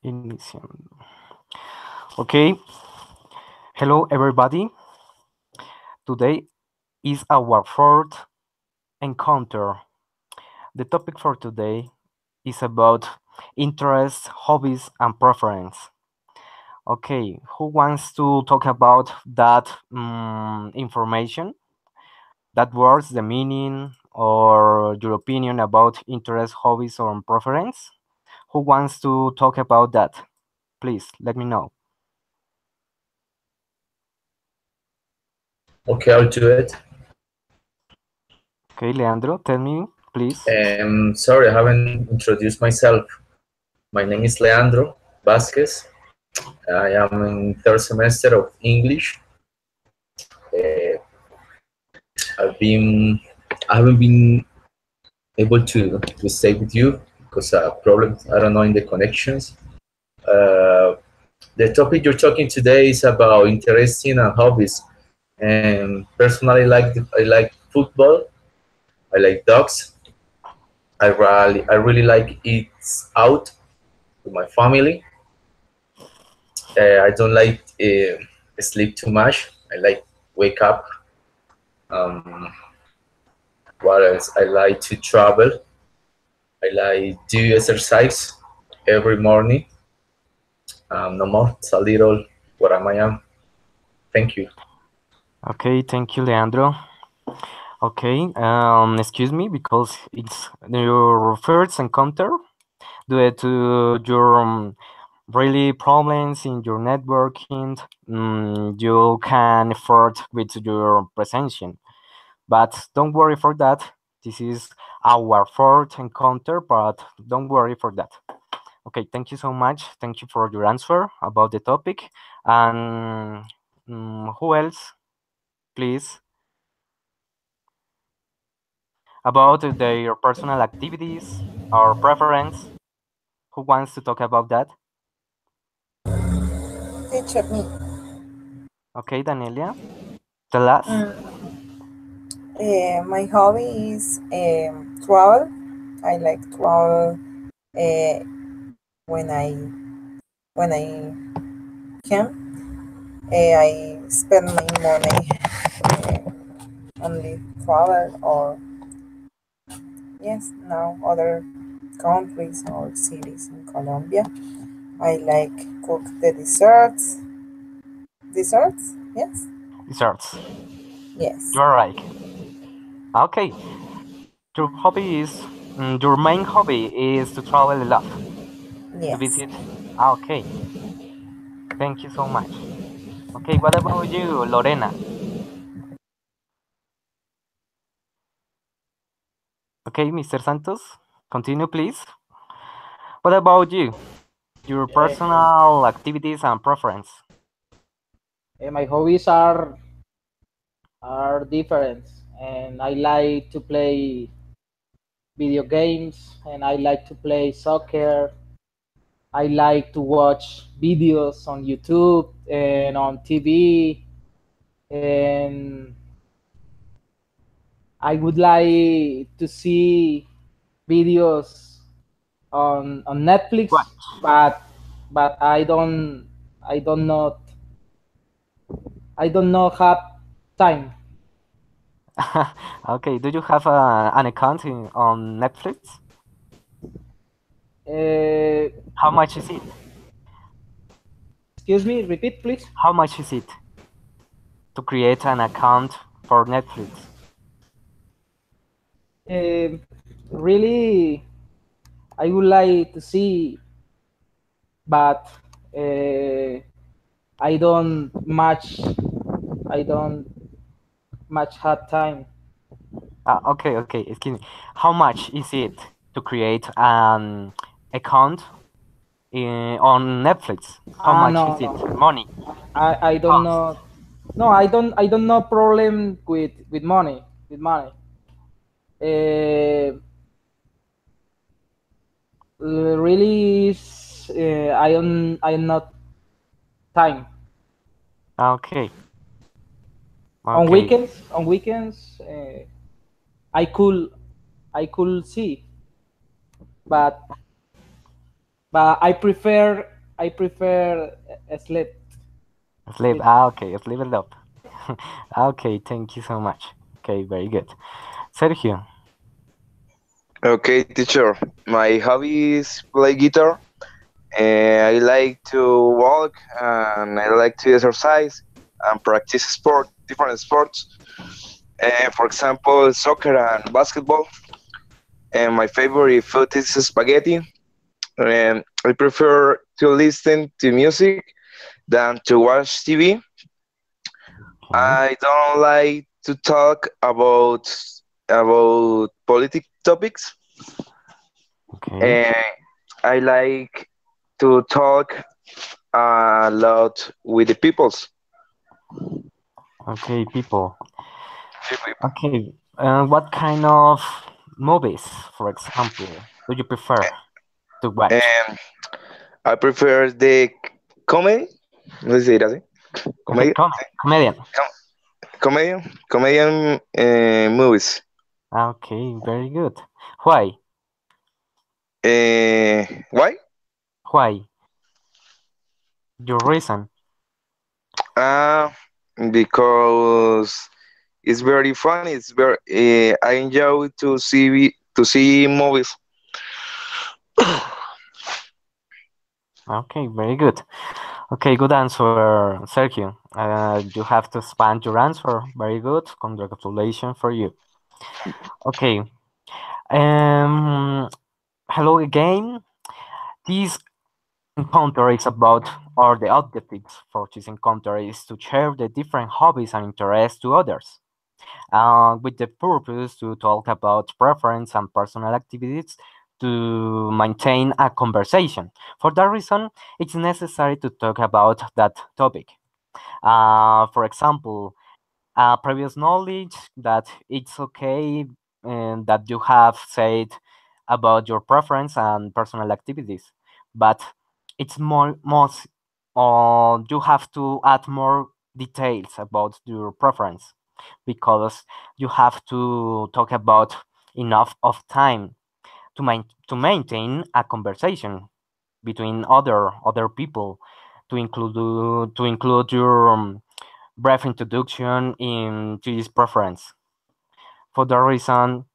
Iniciando. Okay, hello everybody. Today is our fourth encounter. The topic for today is about interests, hobbies, and preference. Okay, who wants to talk about that information? That words, the meaning, or your opinion about interest, hobbies, or preference? Who wants to talk about that? Please let me know. Okay, I'll do it. Okay, Leandro, tell me, please. Sorry, I haven't introduced myself. My name is Leandro Vasquez. I am in third semester of English. Uh, I haven't been able to stay with you because problems. I don't know in the connections. Uh, the topic you're talking today is about interesting and hobbies. And personally, I like football. I like dogs. I really like eat out with my family. I don't like sleep too much. I like wake up. Um, what else? I like to travel. I like do exercise every morning. No more. It's a little what I am. Thank you. Okay, thank you, Leandro. Okay, excuse me because it's your first encounter due to your really problems in your networking. You can effort with your presentation, but don't worry for that. This is our fourth encounter, but don't worry for that. Okay, thank you so much. Thank you for your answer about the topic. And who else, please? About their personal activities or preference. Who wants to talk about that? Teacher me. Okay, Danielia, tell us. My hobby is travel. I like travel uh, when I can. I spend my money only travel or yes now other countries or cities in Colombia. I like cook the desserts. Desserts? Yes. Desserts. Yes. You're right. Okay, your hobby is your main hobby is to travel a lot, to Yes. visit. Okay, thank you so much. Okay, what about you, Lorena? Okay, Mr. Santos, continue, please. What about you? Your Yeah, personal activities and preference. my hobbies are different, and I like to play video games, and I like to play soccer. I like to watch videos on YouTube and on TV, and I would like to see videos on What? Netflix, but I don't not I don't know have time. Okay, do you have an account on Netflix? Uh, How much is it? Excuse me, repeat please. How much is it to create an account for Netflix? Um, Really, I would like to see, but uh, I don't much. I don't much have time. Okay, okay, excuse me. How much is it to create an account on Netflix? How Ah, much no, is it? no. Money, I don't cost. know. No, I don't know problem with money. With money. Uh, Really, is I am not time Okay, on okay. weekends. On weekends, I could see, but but I prefer I prefer sleep. Sleep. Sleep. Okay, sleep it up. Okay, thank you so much. Okay, very good. Sergio. Okay, teacher. My hobby is play guitar. I like to walk and I like to exercise and practice different sports. For example, soccer and basketball. And my favorite food is spaghetti. And I prefer to listen to music than to watch TV. Okay, I don't like to talk about politic topics. okay, And I like to talk a lot with the peoples. okay, people. People. Okay, what kind of movies, for example, do you prefer to watch? And I prefer the comedy. No sé si dirá así. Okay, Comedia. comedian. Comedian. Comedian movies. Okay, very good. Why? Why? Why? Your reason? Uh, because it's very funny. It's very. I enjoy to see movies. Okay, very good. Okay, good answer, Sergio. You have to expand your answer. Very good. Congratulations for you. Okay. Um. Hello again. This encounter is about, or the objectives for this encounter is to share the different hobbies and interests to others, with the purpose to talk about preference and personal activities to maintain a conversation. For that reason, it's necessary to talk about that topic. For example, previous knowledge that it's okay and that you have said about your preference and personal activities, but it's more most you have to add more details about your preference because you have to talk about enough of time to maintain a conversation between other people to include your brief introduction into this preference. For that reason,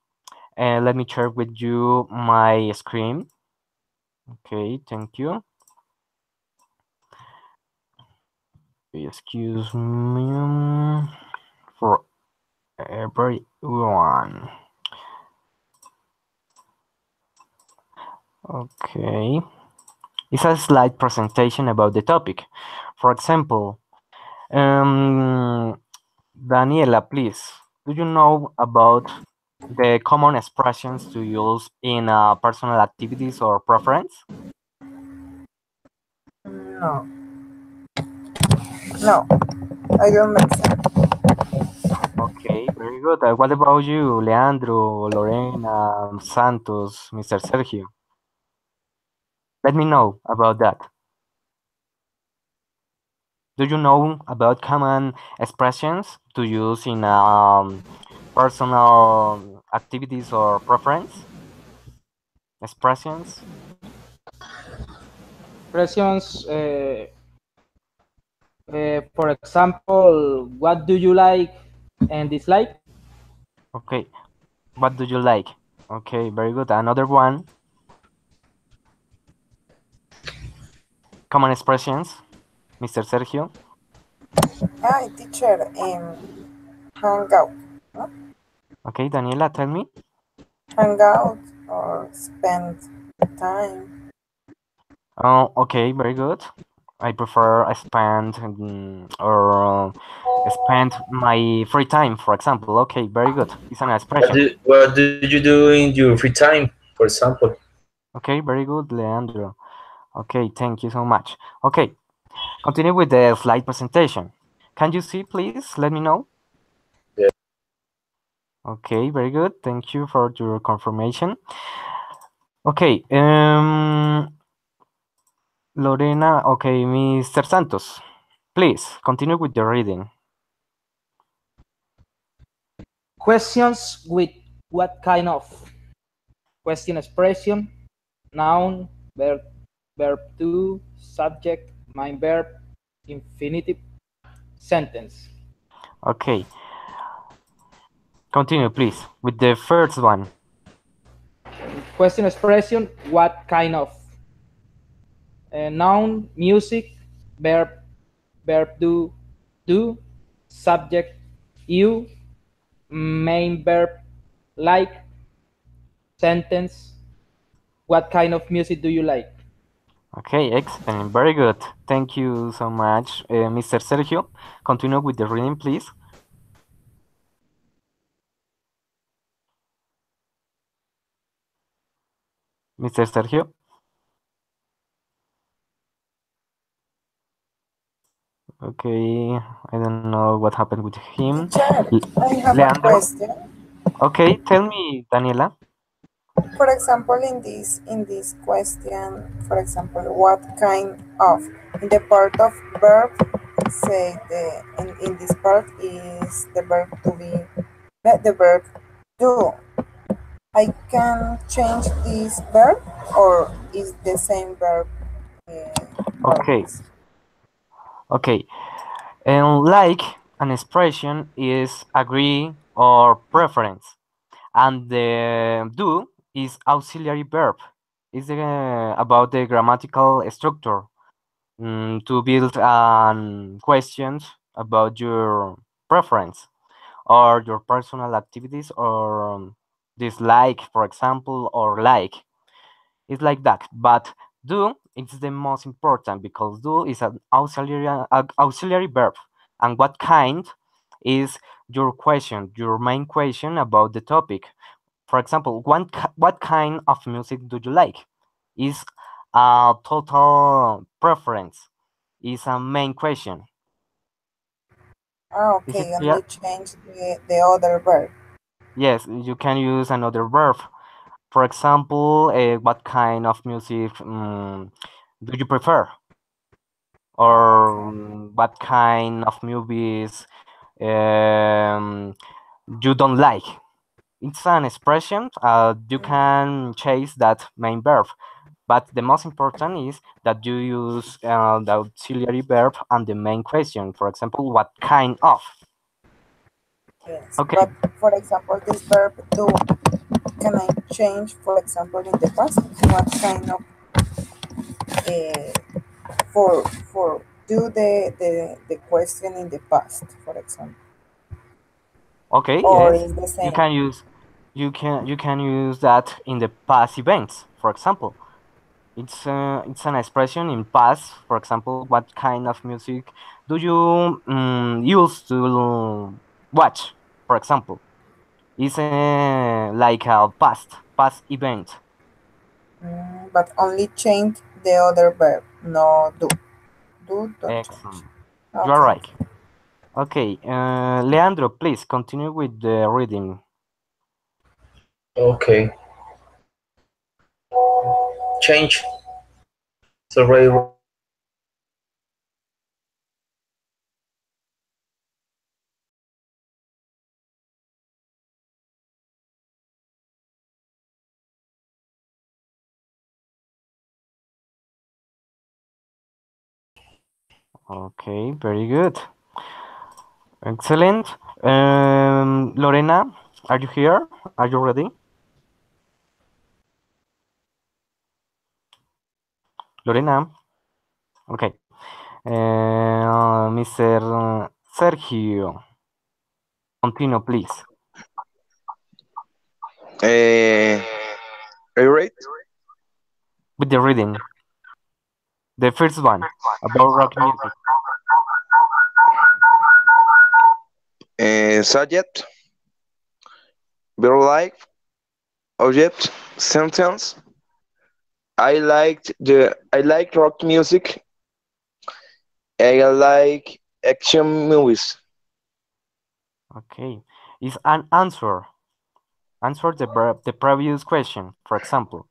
let me share with you my screen. Okay, thank you. Excuse me for everyone. Okay, it's a slide presentation about the topic. For example, Daniela, please, do you know about the common expressions to use in personal activities or preference? No, no, I don't make sense. Okay, very good. What about you, Leandro, Lorena, Santos, Mr. Sergio? Let me know about that. Do you know about common expressions to use in personal activities or preference? Expressions? Expressions, for example, what do you like and dislike? Okay, what do you like? Okay, very good. Another one, common expressions, Mr. Sergio. Hi, teacher. Hang out. No? Okay, Daniela, tell me. Hang out or spend time. Oh, okay, very good. I prefer I spend spend my free time, for example. Okay, very good. It's an expression. What do you do in your free time, for example? Okay, very good, Leandro. Okay, thank you so much. Okay, continue with the slide presentation. Can you see, please? Let me know. Yeah. Okay, very good. Thank you for your confirmation. Okay, Lorena, okay, Mr. Santos, please continue with the reading. Questions with what kind of question expression, noun, verb, verb to, subject, main verb, infinitive, sentence. Okay, continue, please, with the first one. Question expression, what kind of? Noun, music, verb, verb do, subject, you, main verb, like, sentence, what kind of music do you like? Okay, excellent, very good. Thank you so much, Mr. Sergio. Continue with the reading, please. Mr. Sergio. Okay, I don't know what happened with him. Teacher, I have a Leandro. question. Okay, tell me, Daniela. For example, in this question, for example, what kind of in the part of verb say in this part is the verb to be the verb do. I can change this verb or is the same verb Okay, always? okay. And like an expression is agree or preference, and the do is auxiliary verb. It's about the grammatical structure to build questions about your preference or your personal activities or dislike, for example, or like. It's like that. But do is the most important because do is an auxiliary verb. And what kind is your question, your main question about the topic. For example, what kind of music do you like? Is a total preference. Is a main question. Ah, Is it okay, clear? only change the other verb. Yes, you can use another verb. For example, what kind of music do you prefer? Ah, Or okay. what kind of movies um, you don't like? It's an expression. You Mm, can chase that main verb, but the most important is that you use the auxiliary verb and the main question. For example, what kind of? yes, Okay, but for example, this verb do, can I change, for example, in the past, what kind of uh, for do the question in the past, for example, okay, or yes. is the You same? can use you can use that in the past events. For example, it's an expression in past. For example, what kind of music do you use to watch? For example, it's like a past event. But only change the other verb, no do. Do don't change. Excellent. You are Okay, right. okay. Okay, Leandro, please continue with the reading. Okay, change. It's already written. Okay, very good. Excellent. Lorena, are you here? Are you ready? Lorena? Okay. Mr. Sergio, continue, please, Uh, are you right? with the reading. The first one about rock music. Subject, verb like, object, sentence. I like rock music. I like action movies. Okay. Is an answer. Answer the previous question, for example.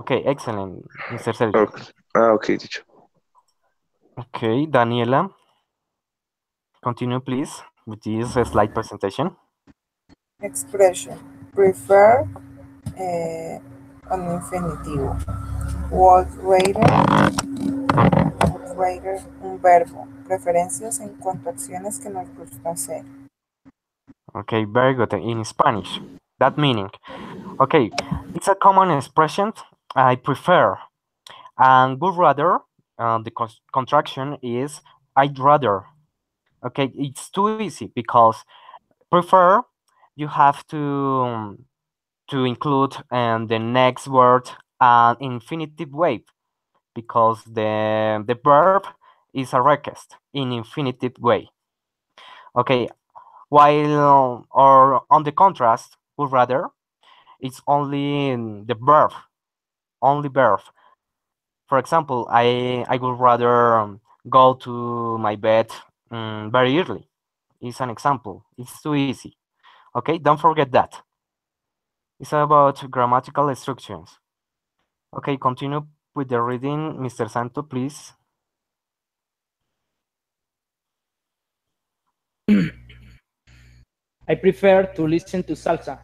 Okay, excellent, Mr. Sergio. Okay, okay, teacher. Okay, Daniela, continue, please, with this slide presentation. Expression prefer an infinitive. would rather un verbo. Preferencias en cuanto a acciones que nos gusta hacer. Okay, very good. In Spanish, that meaning. Okay, it's a common expression. I prefer. And would rather, the contraction is I'd rather. Okay, it's too easy because prefer, you have to include the next word an infinitive way because the verb is a request in infinitive way. Okay, while or on the contrast, would rather, it's only the verb, only verb. For example, I would rather go to my bed very early. It's an example. It's too easy. Okay, don't forget that. It's about grammatical instructions. Okay, continue with the reading, Mr. Santo, please. I prefer to listen to salsa.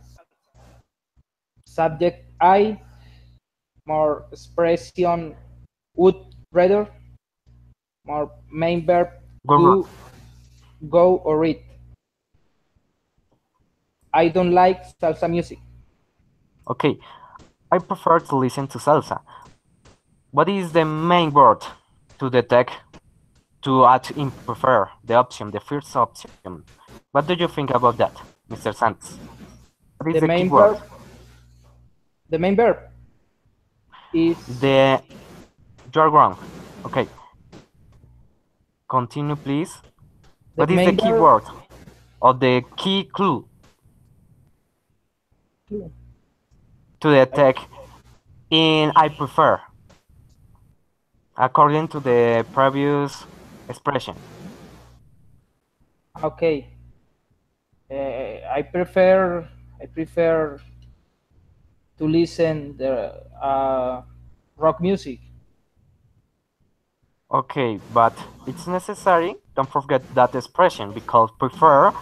Subject I, more expression would rather, more main verb Go. do, go, or read. I don't like salsa music. Okay, I prefer to listen to salsa. What is the main word to detect to add in prefer, the option, the first option? What do you think about that, Mr. Santos? What is The the key main word? verb, the main verb is The You're wrong. Okay, continue, please. the What is the main key verb. word or the key clue to detect in I prefer, according to the previous expression? Okay, I prefer to listen the rock music. Okay, but it's necessary. Don't forget that expression because prefer,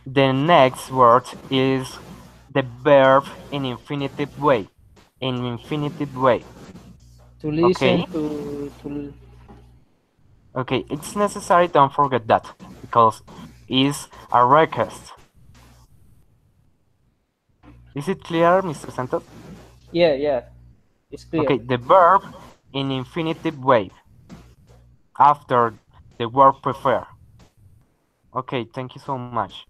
the next word is the verb in infinitive way. In infinitive way. To listen Okay? to Okay, it's necessary. Don't forget that because it's a request. Is it clear, Mr. Santos? yeah, it's clear. Okay, the verb in infinitive way after the word prefer. Okay, thank you so much.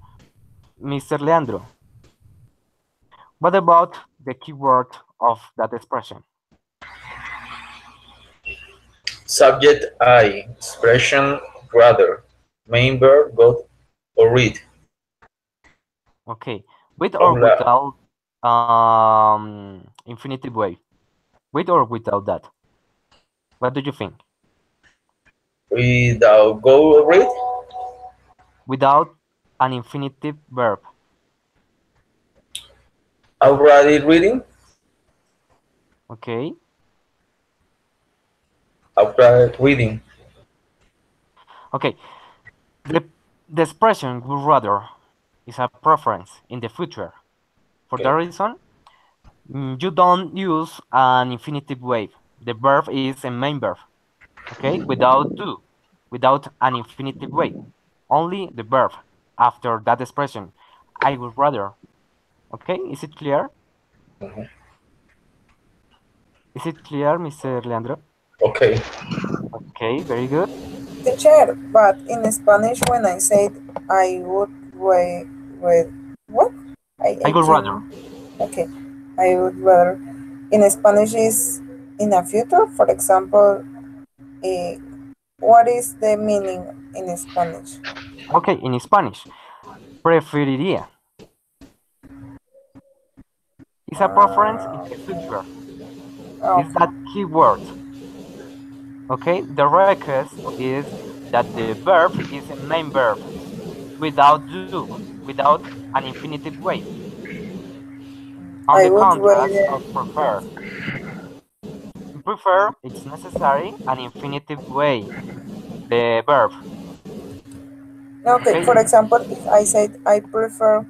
Mr. Leandro, what about the keyword of that expression? Subject I, expression rather, main verb go or read. Okay, with or Habla without infinitive way? With or without that? What do you think? without go or read. Without an infinitive verb. Already reading. Okay, Already reading. okay. The, the expression would rather is a preference in the future. For that Okay. reason, you don't use an infinitive way. The verb is a main verb, okay? Without do, without an infinitive way. Only the verb after that expression. I would rather. Okay, is it clear? Mhm. Is it clear, Mr. Leandro? Okay. Okay, very good. Teacher, but in Spanish, when I said I would wait, what? I I would rather. can, okay, I would rather. In Spanish is in a future, for example, eh, what is the meaning in Spanish? Okay, in Spanish, preferiría is a preference in the future. Is Okay, that keyword? Okay, the request is that the verb is a main verb without do, without an infinitive way. On I the would contrast rather. of prefer. In prefer, it's necessary an infinitive way, the verb. Okay, Okay, for example, if I said I prefer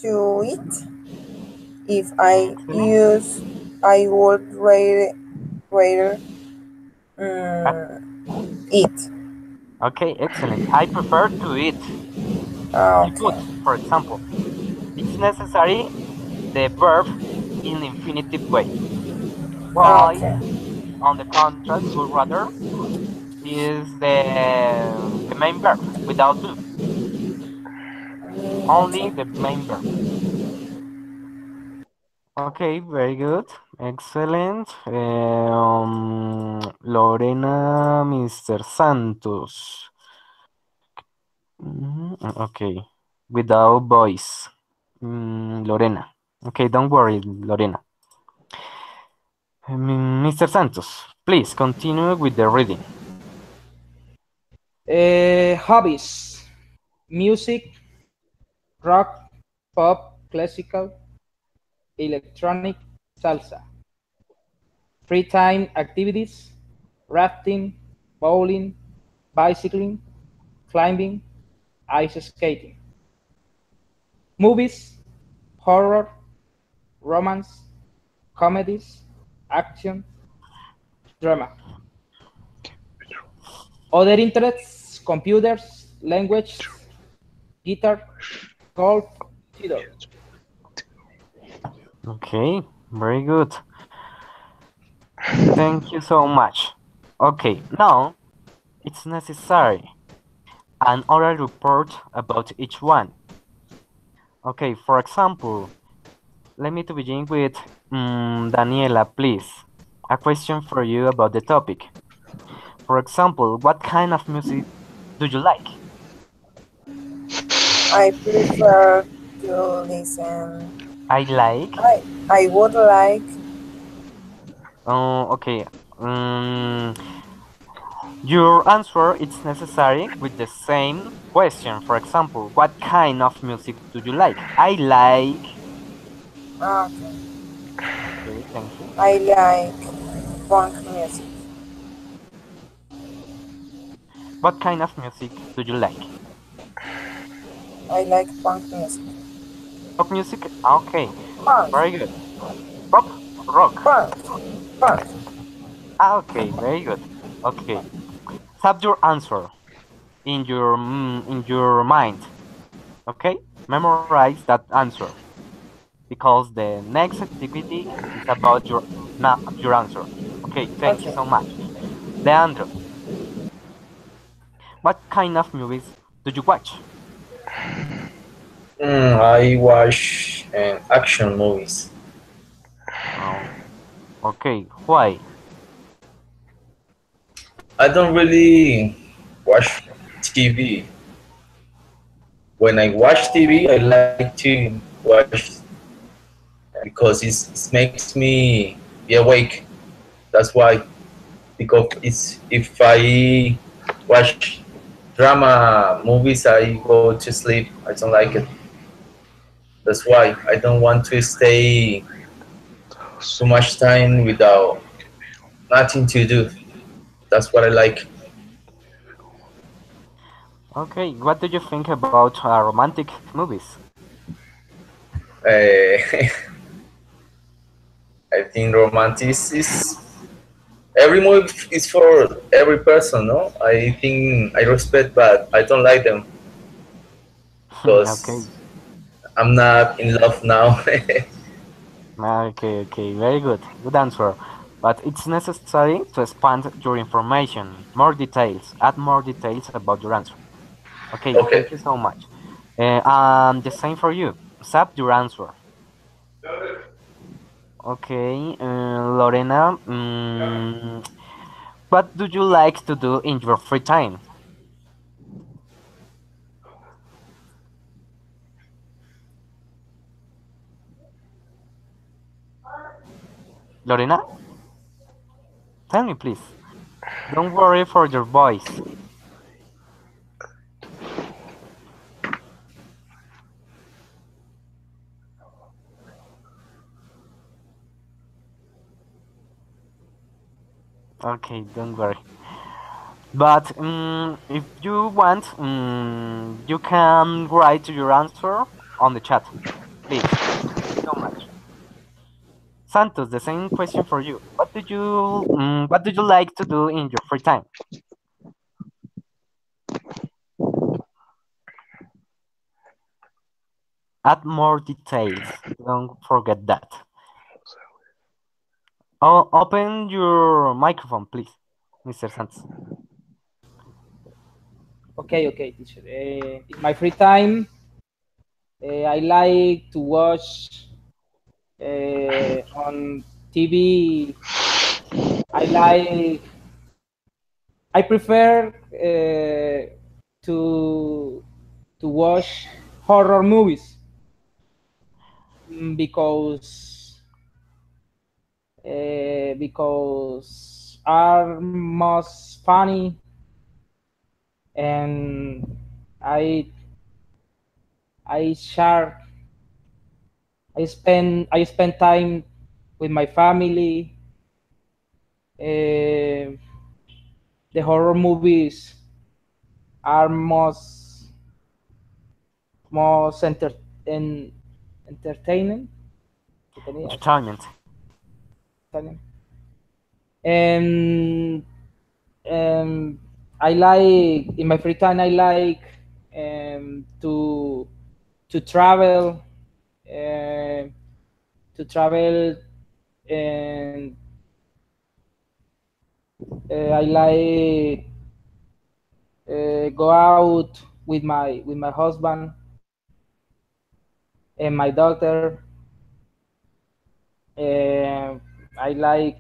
to eat, if I excuse me. use I would rather Uh, eat. okay, excellent. I prefer to eat. To put, Okay. for example, it's necessary the verb in infinitive way. Why, Okay. on the contrast, would rather is the main verb without do. Only Okay. the main verb. Okay, very good. Excellent. Lorena, Mr. Santos. Okay, without voice. Lorena. Okay, don't worry, Lorena. Mr. Santos, please continue with the reading. Hobbies: music, rock, pop, classical, electronic, salsa. Free time activities: rafting, bowling, bicycling, climbing, ice skating. Movies: horror, romance, comedies, action, drama. Other interests: computers, language, guitar, golf, theater. Okay, very good. Thank you so much. Okay, now it's necessary an oral report about each one. Okay, for example, let me to begin with Daniela, please. A question for you about the topic. For example, what kind of music do you like? I prefer to listen. I like. I would like. Okay. Um, your answer it's necessary with the same question. For example, what kind of music do you like? I like. Okay. Okay, thank you. I like punk music. What kind of music do you like? I like punk music. Pop music? Okay, Punk. very good. Pop, rock. Punk. Punk. Okay, very good. Okay, have your answer in your mind. Okay, memorize that answer because the next activity is about your answer. Okay, thank you Okay. so much. Leandro, what kind of movies do you watch? I watch action movies. Oh, okay, why? I don't really watch TV. When I watch TV, I like to watch because it makes me be awake. That's why. Because if I watch drama movies, I go to sleep. I don't like it. That's why I don't want to stay too much time without nothing to do. That's what I like. Okay, what do you think about romantic movies? Uh, I think romantic is every movie is for every person. No, I think I respect, but I don't like them Okay, because I'm not in love now. okay, very good. Good answer. But it's necessary to expand your information, more details, add more details about your answer. Okay, Okay. thank you so much. The same for you. Sap your answer. Okay, Lorena, what do you like to do in your free time? Lorena, tell me please. Don't worry for your voice. Okay, don't worry. But if you want, you can write your answer on the chat, please. Thank you so much. Santos, the same question for you. What do you like to do in your free time? Add more details. Don't forget that. Oh, open your microphone, please, Mr. Santos. Okay, teacher. In my free time, I like to watch on TV. I like. I prefer to watch horror movies because are most funny, and I share I spend time with my family. Uh, the horror movies are most en, entertaining. Entertainment. And um, I like in my free time. I like to travel, uh, and I like go out with my husband and my daughter. Uh, I like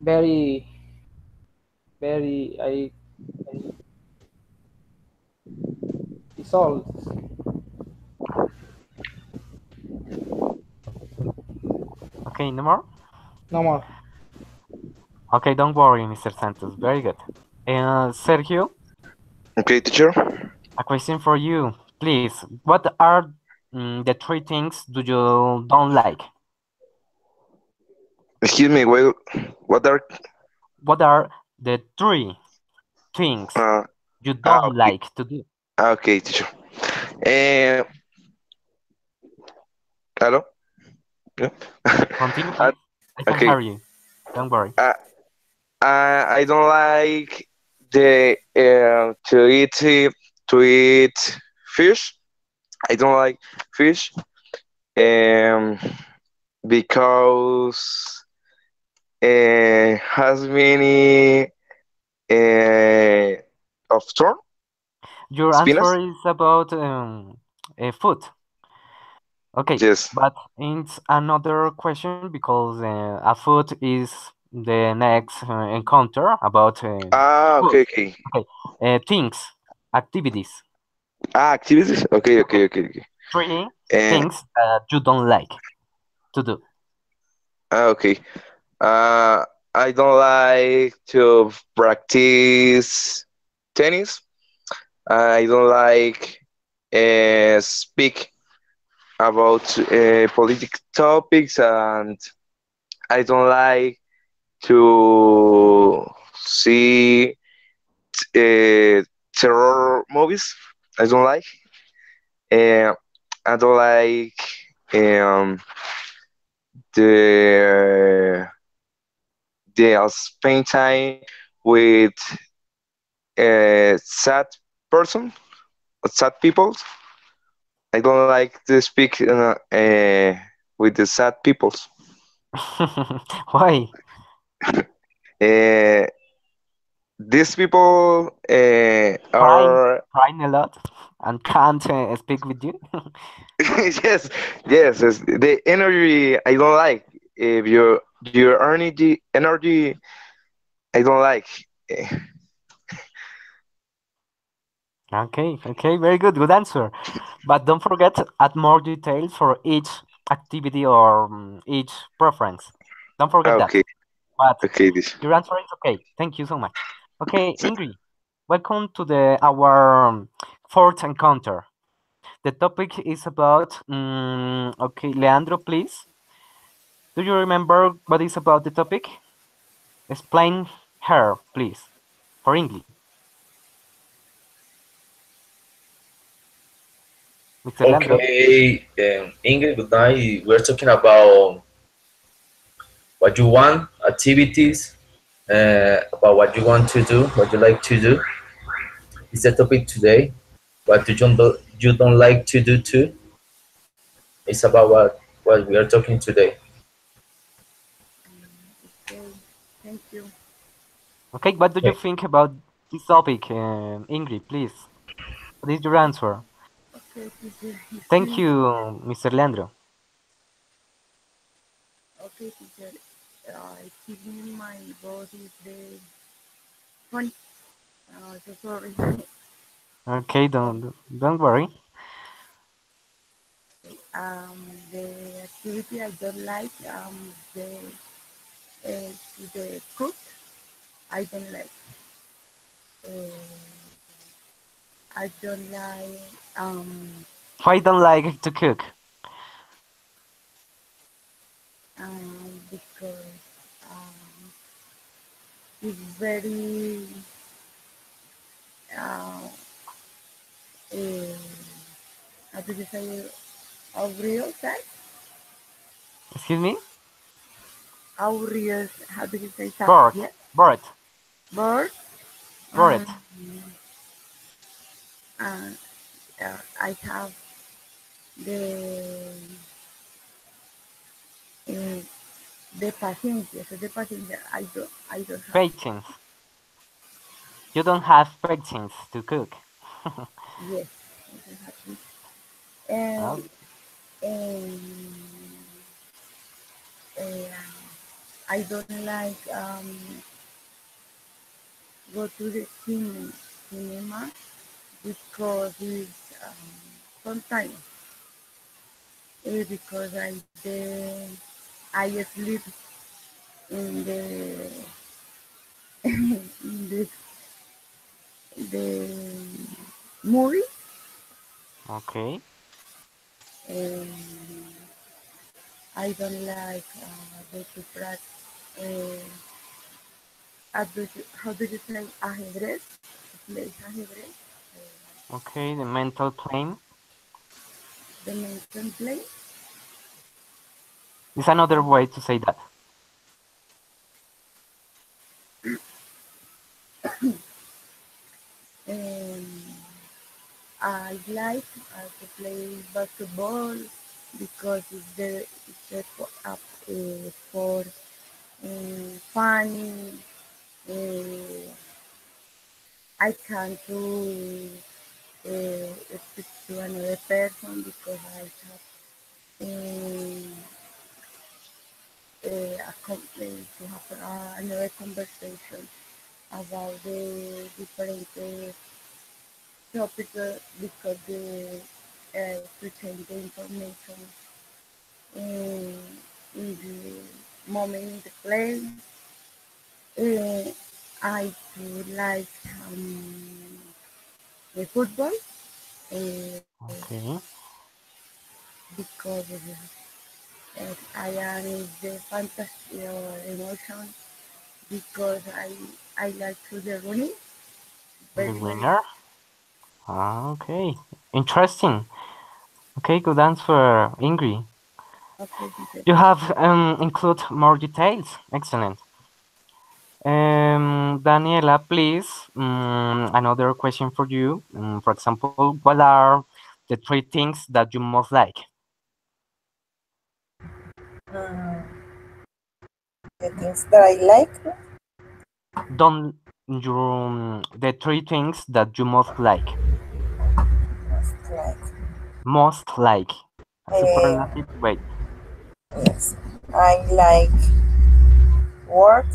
very very I it's all Okay, no more? no more. Okay, don't worry, Mr. Santos. Very good. Sergio, Okay, teacher. a question for you. Please, what are the three things do you don't like? Excuse me. Well, what are? What are the three things Uh, you don't okay. like to do? Okay, teacher. Uh, hello. Yeah. Continue, Uh, please. I can okay. hear you. Don't worry. Uh, I don't like the to eat fish. I don't like fish. Um, because has many uh, of thorn Your answer spinas. is about food. Okay, Yes. but it's another question because a food is the next encounter about Ah, food. okay, okay. Okay, things, activities, Ah, activities. Okay, okay, okay, okay. three Uh, things that you don't like to do. okay. Uh, I don't like to practice tennis. I don't like speak about political topics, and I don't like to see terror movies. I don't like. Uh, I don't like um, the spend time with sad person, sad people. I don't like to speak with the sad peoples. Why? Uh, these people Crying, are crying a lot and can't speak with you. yes, yes. The energy I don't like. If your energy I don't like. Eh, Okay, very good, good answer. But don't forget to add more details for each activity or each preference. Don't forget that. Okay, But okay. This. your answer is okay. Thank you so much. Okay, Ingrid, welcome to the our fourth encounter. The topic is about okay, Leandro, please. Do you remember what is about the topic? Explain her, please, for English. Mr. Landro. Okay, Ingrid, good night. We're talking about what you want, activities, about what you want to do, what you like to do. Is the topic today. What you don't like to do too? It's about what we are talking today. Okay, thank you. Okay, what do you think about this topic, Ingrid, please? What is your answer? Okay, teacher, Thank excuse. you, Mr. Landro. Okay, teacher. Excuse me, my voice is very funny. So sorry. Okay, don't worry. The activity I don't like, the the cook. I don't like. Uh, I don't like I don't like to cook. because it's very uh, uh, how do you say real sad? Excuse me? Real, how do you say sad? Bored. Yeah, Bored. bird. Bored. Um, uh, I have the uh, the paciencia. So the paciencia I don't have. Patience. You don't have patience to cook. Yes, I don't have this. And Oh, and uh, I don't like go to the cinema because it's sometimes because I sleep in in the movie okay. and I don't like the to practice. Uh, how do you say ajedrez? Play ajedrez. Okay, the mental plane The mental play. is another way to say that. And I like to play basketball because it's for funny. Uh, I can to speak to another person because I have to have another conversation about the different topics because to change the information in, in the moment in the play. Uh, I do like the football Okay. because I am in the fantasy or emotion because I like to the running The very very winner. Okay. Interesting. Okay, good answer, Ingrid. okay teacher. You have include more details. Excellent. Daniela, please. Another question for you. For example, what are the three things that you most like? Mm, the things that I like, Don't you the three things that you most like? like Most like a uh, superlative way. yes, I like work.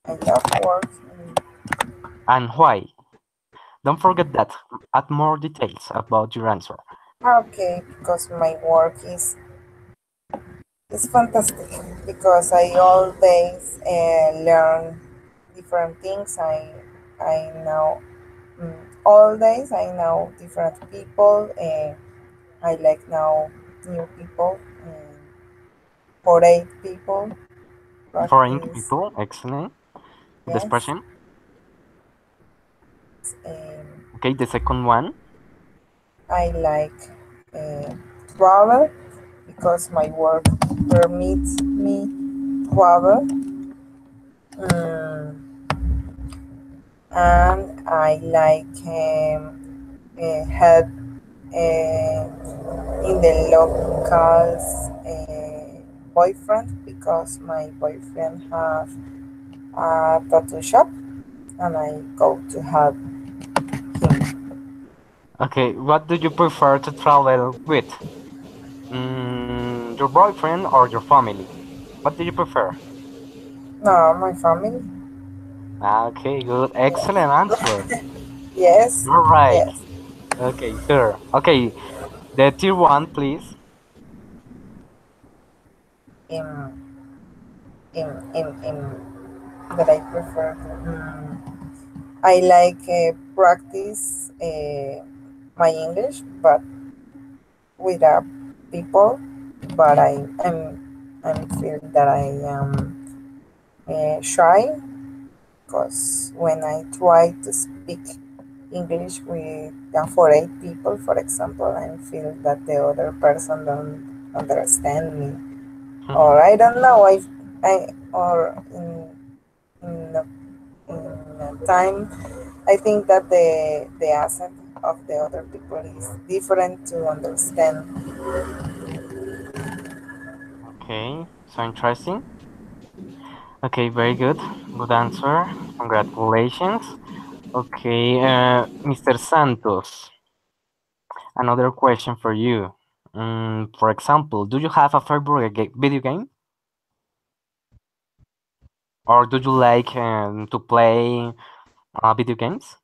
I love work. And why? Don't forget that. Add more details about your answer. Okay, because my work is fantastic because I always learn different things. I know all days I know different people. I like now new people. For eight people Foreign practice. people, excellent. Good Yes. expression. Um, Okay, the second one. I like travel because my work permits me travel. Mm, and I like help in the locals boyfriend because my boyfriend have a tattoo shop and I go to help him. Okay, what do you prefer to travel with? Your boyfriend or your family? What do you prefer? No, my family. Okay, good. Excellent answer. Yes, You're right. yes. Okay, sure. Okay, the tier one, please. In in that I prefer. I like practice my English, but with people. But I'm feel that I am shy because when I try to speak English with for 8 people, for example, I feel that the other person don't understand me, or I don't know. I or in the time, I think that the accent of the other people is different to understand. Okay, so interesting. Okay, very good. Good answer. Congratulations. Okay, Mr. Santos, another question for you. For example, do you have a favorite video game? Or do you like to play video games?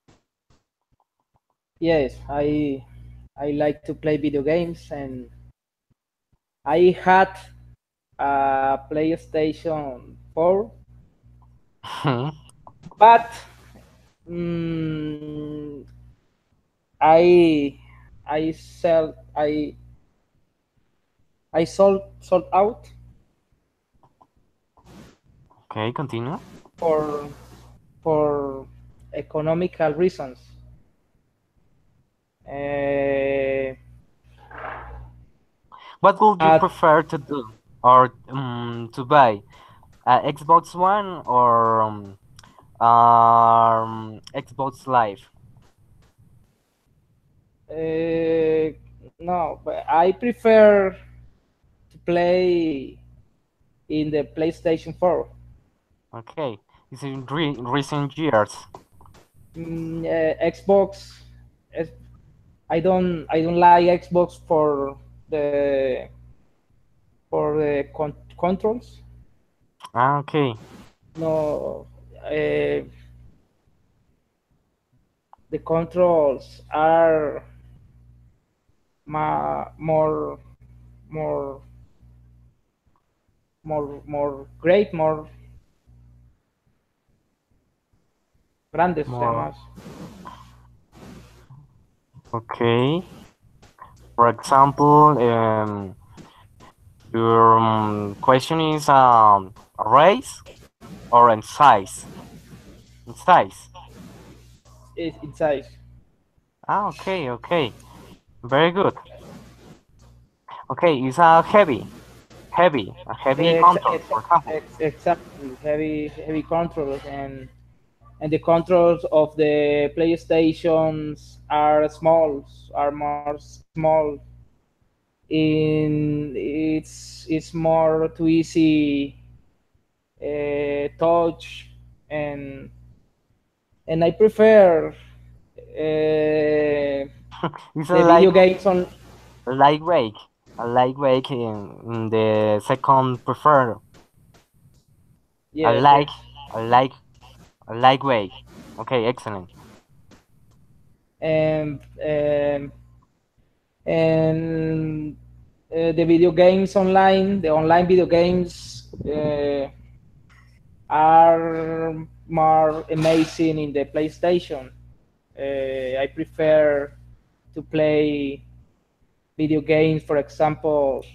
Yes, I like to play video games, and I had a PlayStation 4, but mm, I I sell I sold out Okay, continue. for for economical reasons. Uh, What would you but prefer to do or to buy? Xbox One or Xbox Live? no, but I prefer to play in the PlayStation 4. Okay, it's in recent years. Xbox, eh, I don't like Xbox the for the controls. Okay, No, uh, the controls are more more more great, more grandes, more. más. Okay, for example, your question is a race or in size? In size. In size. Okay, okay, very good. Okay, it's a heavy contour, for example. Exactly, heavy controls, and the controls of the PlayStations are more small. It's more too easy touch, and and I prefer It's a the video games on. lightweight, a lightweight in the second preferred. I Yes, like, yes. I like, a lightweight. Okay, excellent. And and the video games online, the online video games are more amazing in the PlayStation. I prefer to play video games, for example,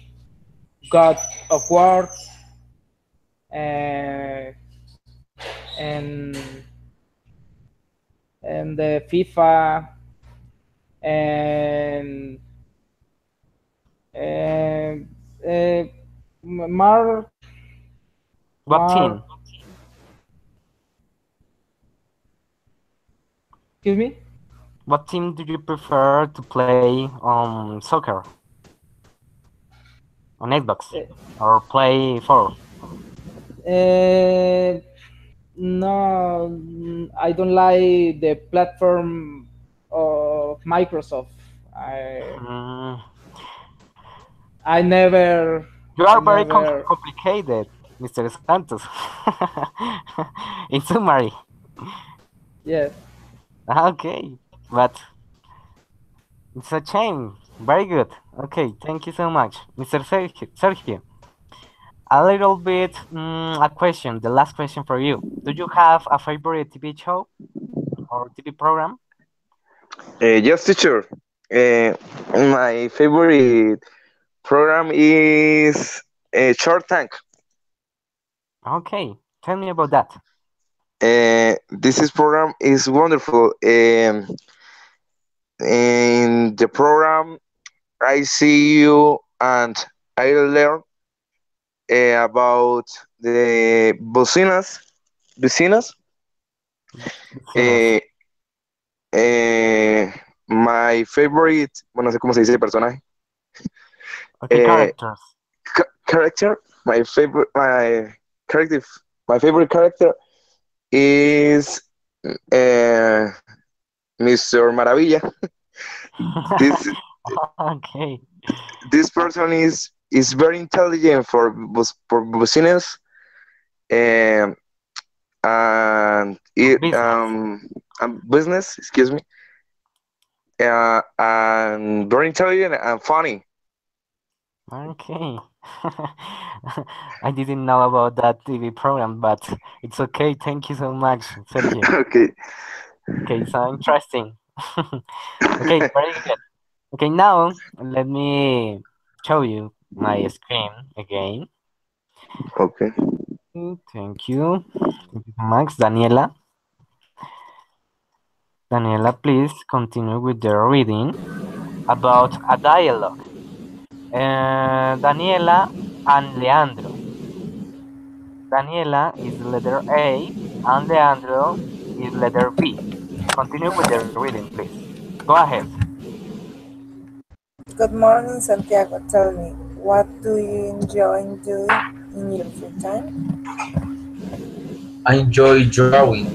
God of War, uh, and and the FIFA. and and uh, Mar What Mar team? excuse me. What team do you prefer to play soccer on Xbox or play for? Uh, no, I don't like the platform of Microsoft. I Mm, I never you I are very never complicated, Mr. Santos. In summary, yes. okay, but it's a shame. Very good. Okay, thank you so much, Mr. Sergio. A little bit, a question, the last question for you. Do you have a favorite TV show or TV program? Yes, teacher. My favorite program is Short Tank. Okay, tell me about that. This is program is wonderful. In the program, I see you and I learn about the bocinas. Sinners. Eh, my favorite, bueno, no sé cómo se dice personaje. Okay, Eh, characters. Character, my favorite, character, my favorite character is uh, Mr. Maravilla. This Okay. this person is very intelligent for business um, Business. and business. Excuse me. And very intelligent and funny. Okay. I didn't know about that TV program, but it's okay. Thank you so much, Sergio. Okay. Okay, so interesting. Okay, very good. Okay, now let me show you my screen again. Okay. Thank you. Thank you so much, Daniela. Daniela, please continue with the reading about a dialogue. Daniela and Leandro. Daniela is the letter A and Leandro is letter B. Continue with the reading, please. Go ahead. Good morning, Santiago. Tell me, what do you enjoy doing in your free time? I enjoy drawing.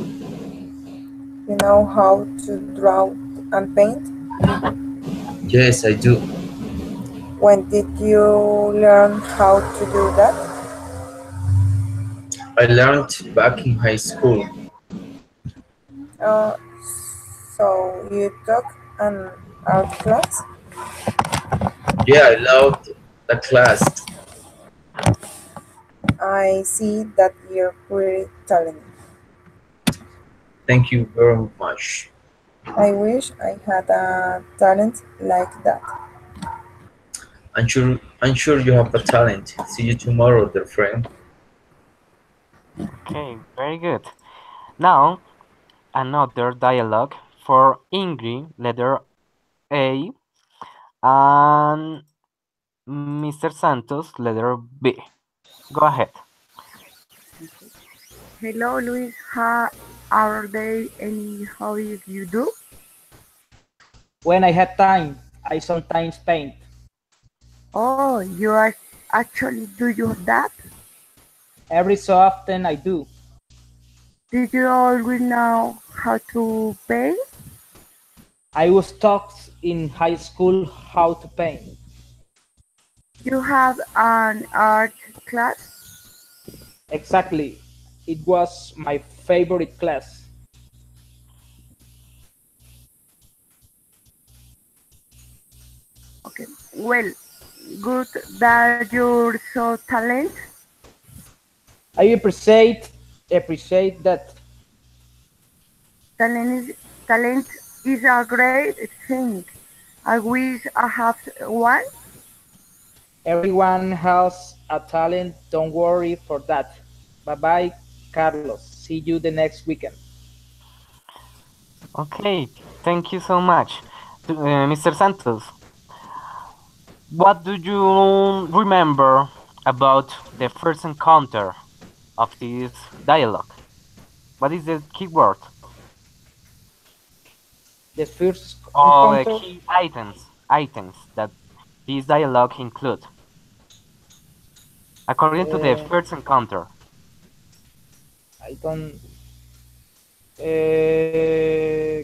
You know how to draw and paint? Yes, I do. When did you learn how to do that? I learned back in high school. Uh, so you took an art class? Yeah, I loved the class. I see that you're pretty talented. Thank you very much. I wish I had a talent like that. I'm sure you have a talent. See you tomorrow, dear friend. Okay, very good. Now, another dialogue for Ingrid, letter A, and Mr. Santos, letter B. Go ahead. Hello, Luis. Are there any hobbies you do? When I have time, I sometimes paint. Oh, you are actually do you that? Every so often I do. Did you always know how to paint? I was taught in high school how to paint. You have an art class? Exactly. It was my favorite class. Okay. Well, good that you're so talented. I appreciate that. Talent is a great thing. I wish I have one. Everyone has a talent. Don't worry for that. Bye bye, Carlos. See you the next weekend. Okay, thank you so much. Mr. Santos, what do you remember about the first encounter of this dialogue? What is the key word The first or encounter, key items that this dialogue include? According to the uh, first encounter. I don't.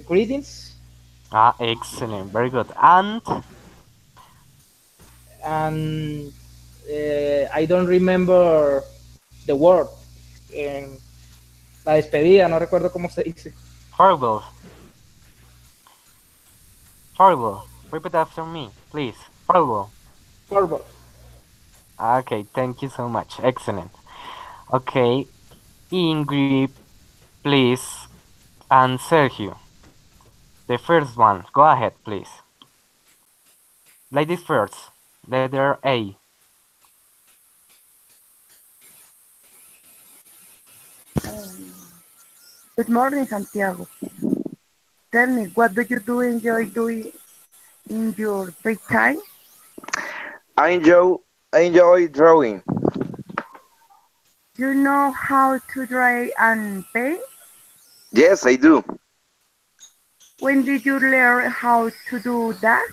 Greetings, Ah, excellent, very good. And and I don't remember the word. En la despedida, no recuerdo cómo se dice. horrible, horrible. Repeat after me, please. Horrible. Forward. Okay, thank you so much. Excellent. Okay, Ingrid, please, and Sergio. The first one. Go ahead, please. Ladies first. Letter A. Good morning, Santiago. Tell me, what do you do enjoy doing in your free time? I enjoy I enjoy drawing. You know how to draw and paint? Yes, I do. When did you learn how to do that?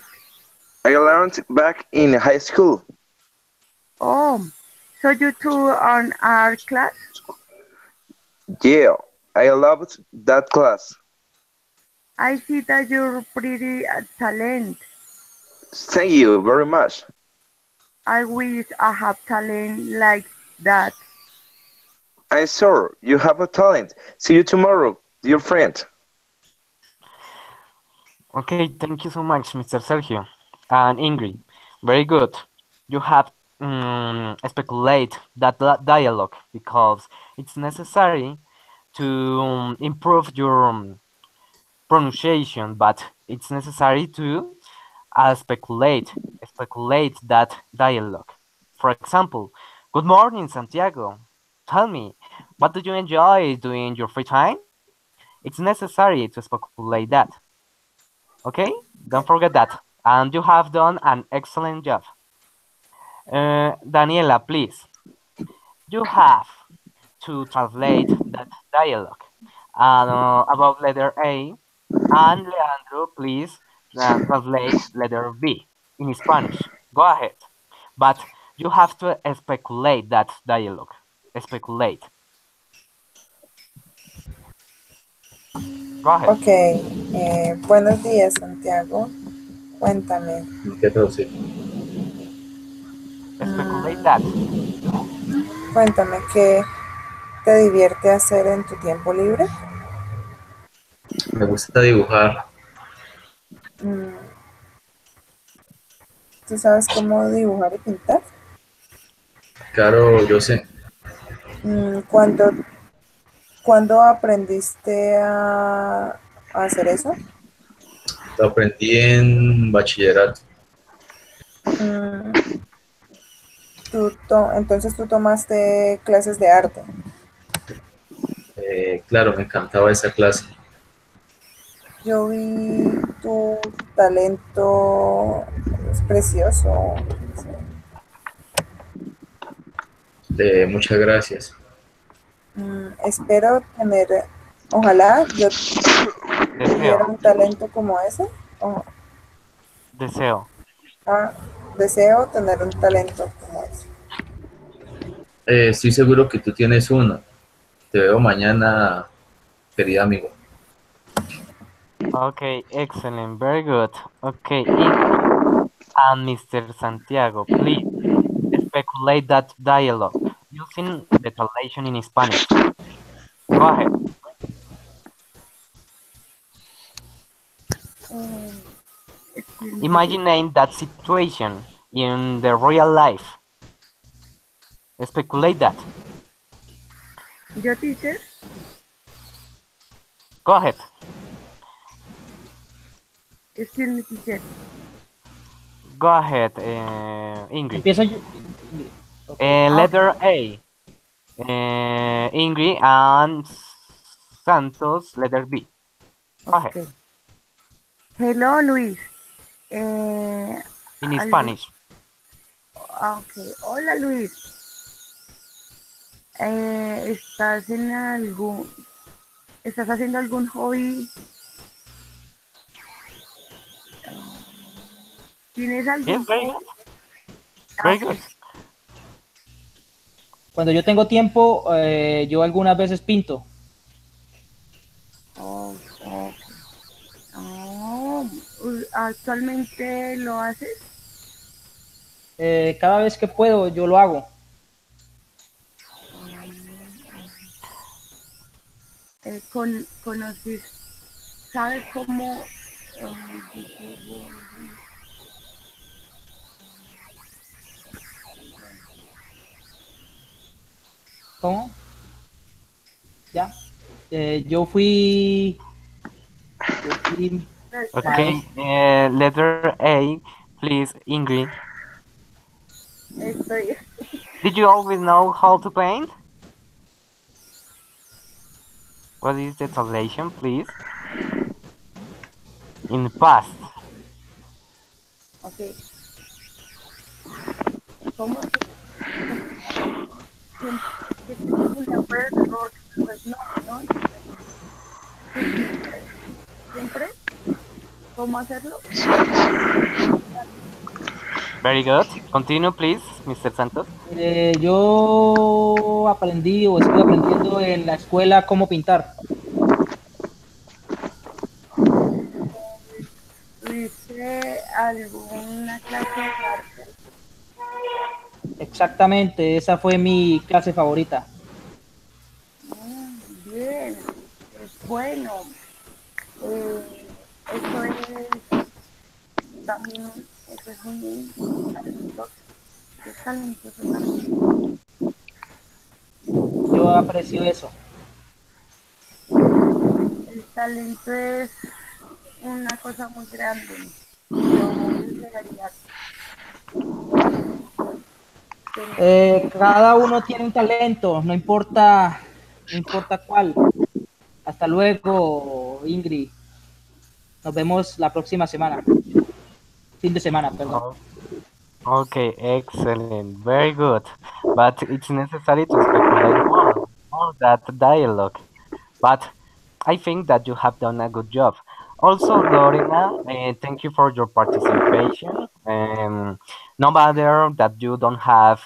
I learned back in high school. Oh, so you two on art class? Yeah, I loved that class. I see that you're pretty talent. Thank you very much. I wish I have talent like that. I'm sure you have a talent. See you tomorrow, dear friend. Okay, thank you so much, Mr. Sergio. And Ingrid. Very good. You have speculate that dialogue because it's necessary to improve your pronunciation, but it's necessary to speculate that dialogue. For example, good morning, Santiago. Tell me, what do you enjoy doing in your free time? It's necessary to speculate that. Okay? Don't forget that. And you have done an excellent job. Daniela, please. You have to translate that dialogue about letter A. And Leandro, please translate letter B in Spanish. Go ahead. But you have to speculate that dialogue. Speculate. Go ahead. Ok, buenos días, Santiago. Cuéntame, ¿Qué traducir? Speculate that. cuéntame qué te divierte hacer en tu tiempo libre. Me gusta dibujar. Mm, ¿Tú sabes cómo dibujar y pintar? Claro, yo sé. ¿Cuándo, cuándo aprendiste a hacer eso? Lo aprendí en bachillerato. Mm, entonces tú tomaste clases de arte. Claro, me encantaba esa clase. Yo vi tu talento, es precioso. Muchas gracias. Espero tener, ojalá yo tuviera Deseo. un talento como ese. O- Deseo. ah, deseo tener un talento como ese. Estoy seguro que tú tienes uno. Te veo mañana, querido amigo. Okay, excellent. Very good. Okay, Ingrid and Mr. Santiago, please speculate that dialogue using the translation in Spanish. Go ahead. Um, excuse me, teacher. Imagine that situation in the real life. Speculate that. Your teacher? Go ahead. Excuse me, teacher. Go ahead, Ingrid. Empiezo yo. Okay. Letter Okay, A. Ingrid and Santos, letter B. Go ahead. okay. Hello, Luis. Eh, in algún, Spanish. ok, hola Luis. ¿Estás en estás haciendo algún hobby? ¿Tienes Yes, algún very hobby? good. Ah, Very ok, good. Cuando yo tengo tiempo, yo algunas veces pinto. oh, ok. Oh, ¿actualmente lo haces? Cada vez que puedo, yo lo hago. ¿Conoces, sabes cómo ¿Cómo? ¿Ya? Yo fui Okay, maestro. letter A, please, Ingrid. estoy, Did you always know how to paint? What is the translation, please? In the past. ok, ¿cómo siempre, siempre, pues no, no, sí, siempre, ¿cómo hacerlo? Very good. Continue, please, Mr. Santos. Yo aprendí o estuve aprendiendo en la escuela cómo pintar. ¿Tuviste alguna clase de arte? Exactamente, esa fue mi clase favorita. Bien, es bueno. Eso es también, eso es un talento, es talentoso también. Yo aprecio eso. El talento es una cosa muy grande. Yo desearía tener. Cada uno tiene un talento, no importa cuál. Hasta luego, Ingrid. Nos vemos la próxima semana. Fin de semana, perdón. Oh, okay, excellent. Very good. But it's necessary to speculate more that dialogue. But I think that you have done a good job. Also, Lorena, thank you for your participation. No matter that you don't have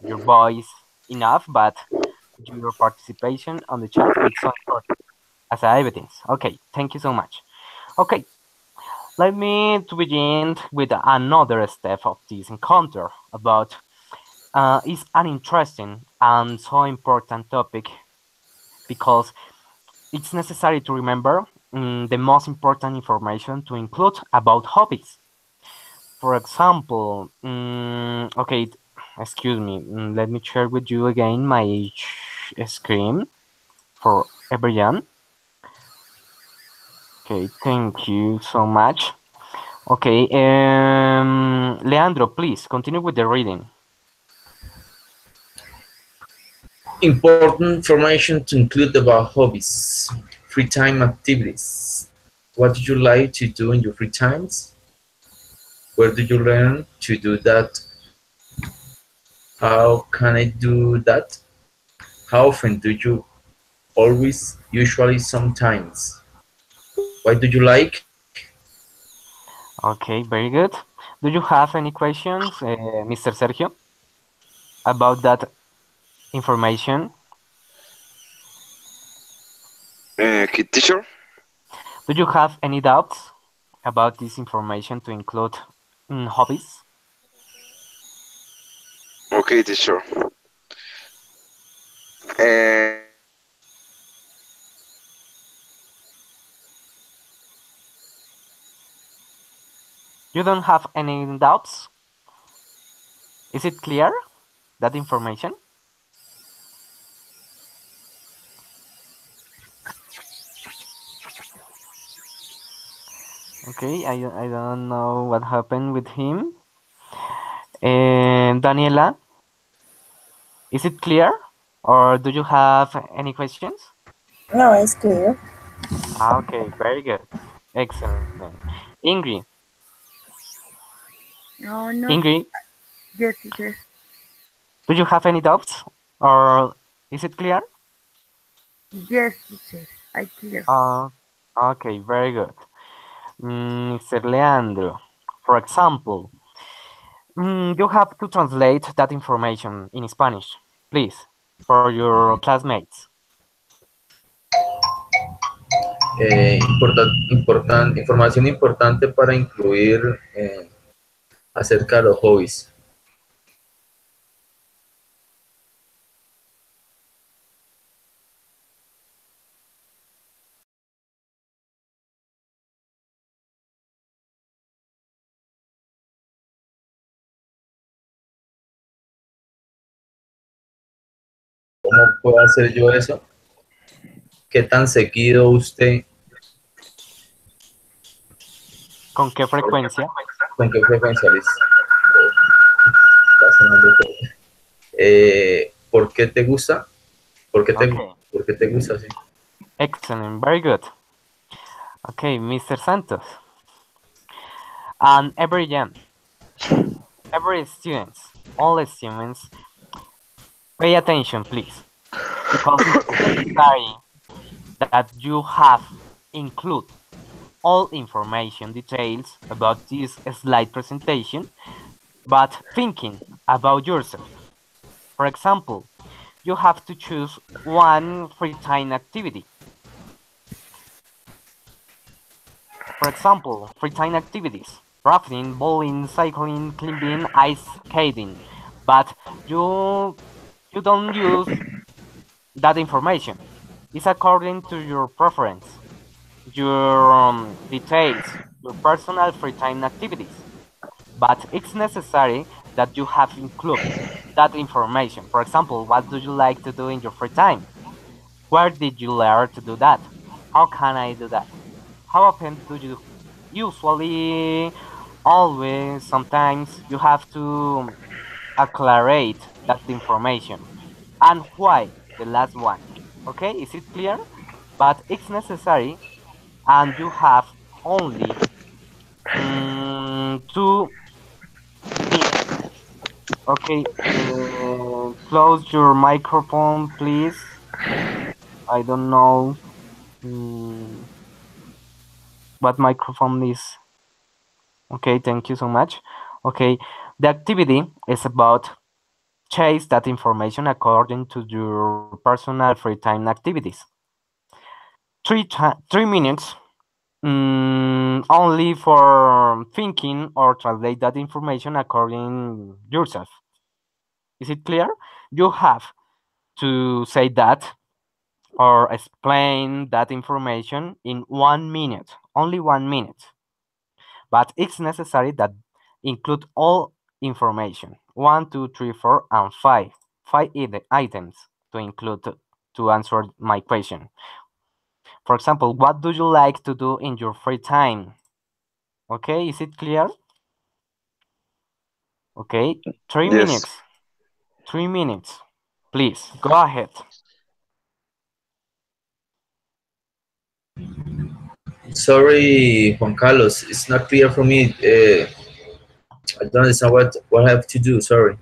your voice enough, but your participation on the chat is so important as evidence. Okay, thank you so much. Okay, let me to begin with another step of this encounter about is an interesting and so important topic because it's necessary to remember the most important information to include about hobbies. For example, okay, excuse me, let me share with you again my screen for everyone. Okay, thank you so much. Okay, Leandro, please continue with the reading. Important information to include about hobbies, free time activities. What do you like to do in your free times? Where do you learn to do that? How can I do that? How often do you? Always, usually, sometimes. Why do you like? Okay, very good. Do you have any questions, Mr. Sergio, about that information? Teacher? Do you have any doubts about this information to include hobbies? Okay, teacher. You don't have any doubts? Is it clear, that information? Okay, I don't know what happened with him. And Daniela, is it clear? Or do you have any questions? No, it's clear. Okay, very good. Excellent. Ingrid, No, not Ingrid, yes, teacher. do you have any doubts? Or is it clear? Yes, teacher. I clear. Uh, okay, very good. Mr. Leandro, for example, you have to translate that information in Spanish, please, for your classmates. Información importante para incluir acerca de los hobbies. ¿Cómo puedo hacer yo eso? ¿Qué tan seguido usted, ¿Con qué frecuencia? con qué frecuencia les está sonando todo? ¿Por qué te gusta? Okay, ¿Por qué te gusta así? excellent, very good. Okay, Mr. Santos, and every students, all students, pay attention, please, because it's necessary that you have include all information details about this slide presentation, but thinking about yourself. For example, you have to choose one free time activity. For example, free time activities, rafting, bowling, cycling, climbing, ice skating. But you don't use that information. It's according to your preference, your details, your personal free time activities. But it's necessary that you have included that information. For example, what do you like to do in your free time? Where did you learn to do that? How can I do that? How often do you usually, always, sometimes you have to accelerate that information? And why the last one? Okay, is it clear? But it's necessary, and you have only 2 minutes. Okay, close your microphone, please. I don't know mm, what microphone is. Okay, thank you so much. Okay, the activity is about chase that information according to your personal free time activities. 3 minutes only for thinking or translate that information according yourself. Is it clear? You have to say that or explain that information in 1 minute, only 1 minute. But it's necessary that include all information, one, two, three, four, and five items to include to answer my question. For example, what do you like to do in your free time? Okay, is it clear? Okay, three Yes. minutes, 3 minutes. Please go ahead. Sorry, Juan Carlos, it's not clear for me. I don't understand what I have to do. Sorry.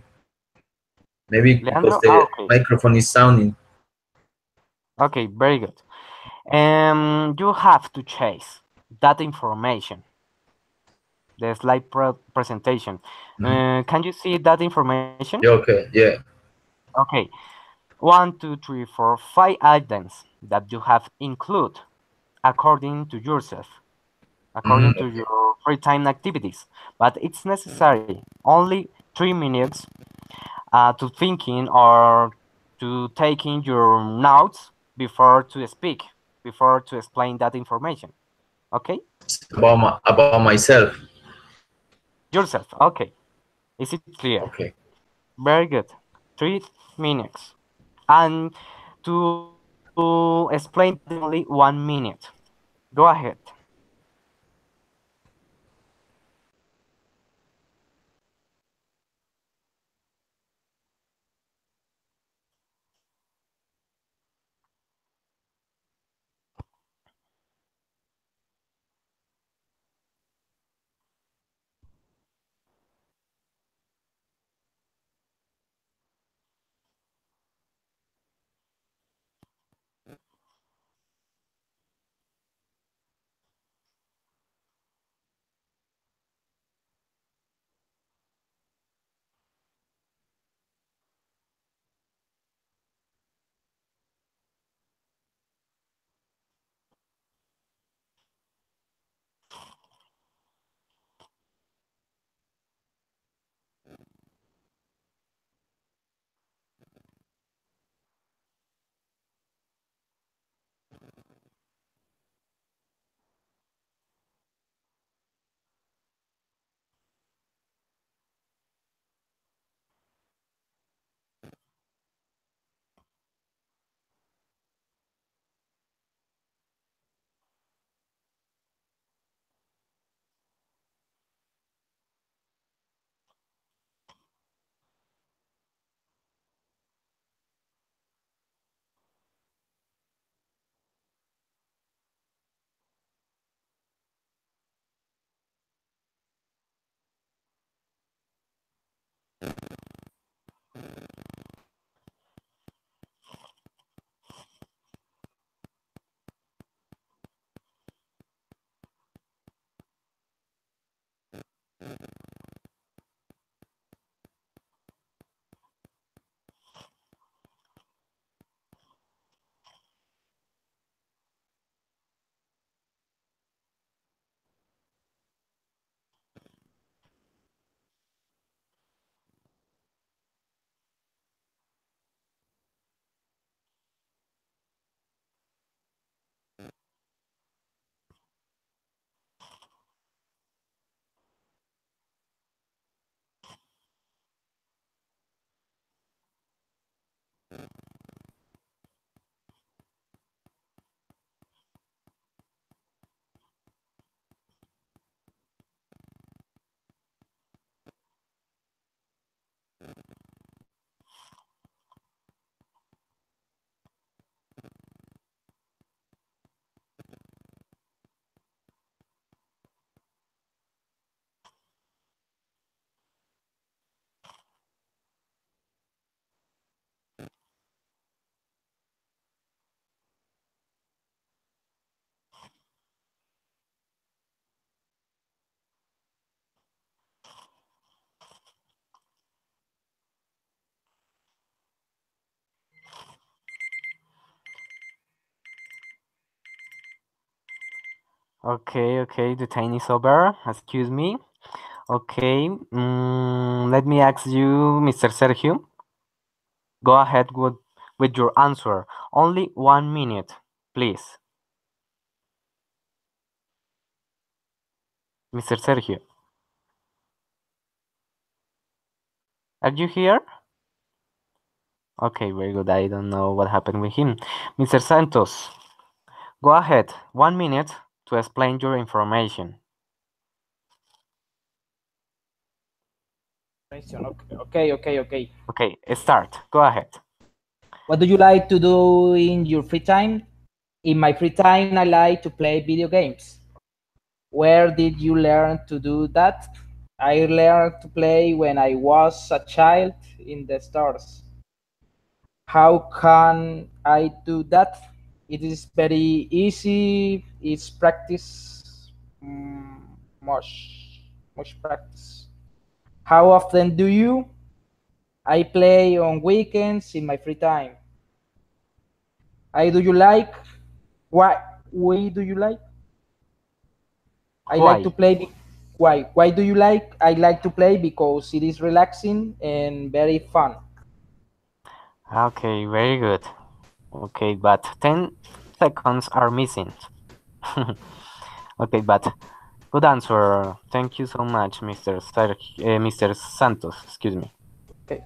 Maybe because Leandro, the okay, microphone is sounding. okay, very good. You have to chase that information, the slide presentation. Mhm. Can you see that information? Yeah, okay, yeah. Okay, one, two, three, four, five items that you have include according to yourself, according to Okay. your free time activities. But it's necessary only 3 minutes to thinking or to taking your notes before to speak, before to explain that information. Okay? About myself. Yourself. Okay. Is it clear? Okay. Very good. 3 minutes. And to explain that in only 1 minute. Go ahead. Okay, the time is over. Excuse me. Okay, let me ask you, Mr. Sergio. Go ahead with your answer. Only 1 minute, please. Mr. Sergio, are you here? Okay, very good. I don't know what happened with him. Mr. Santos, go ahead. 1 minute to explain your information. Okay. Okay, start. Go ahead. What do you like to do in your free time? In my free time, I like to play video games. Where did you learn to do that? I learned to play when I was a child in the stores. How can I do that? It is very easy. It's practice, mm, much, much practice. How often do you? I play on weekends in my free time. I do you like? Why? Why do you like? I like Why? to play. Why? Why do you like? I like to play because it is relaxing and very fun. Okay, very good. Okay, but 10 seconds are missing. Okay, but good answer. Thank you so much, Mr. Santos. Excuse me. Okay.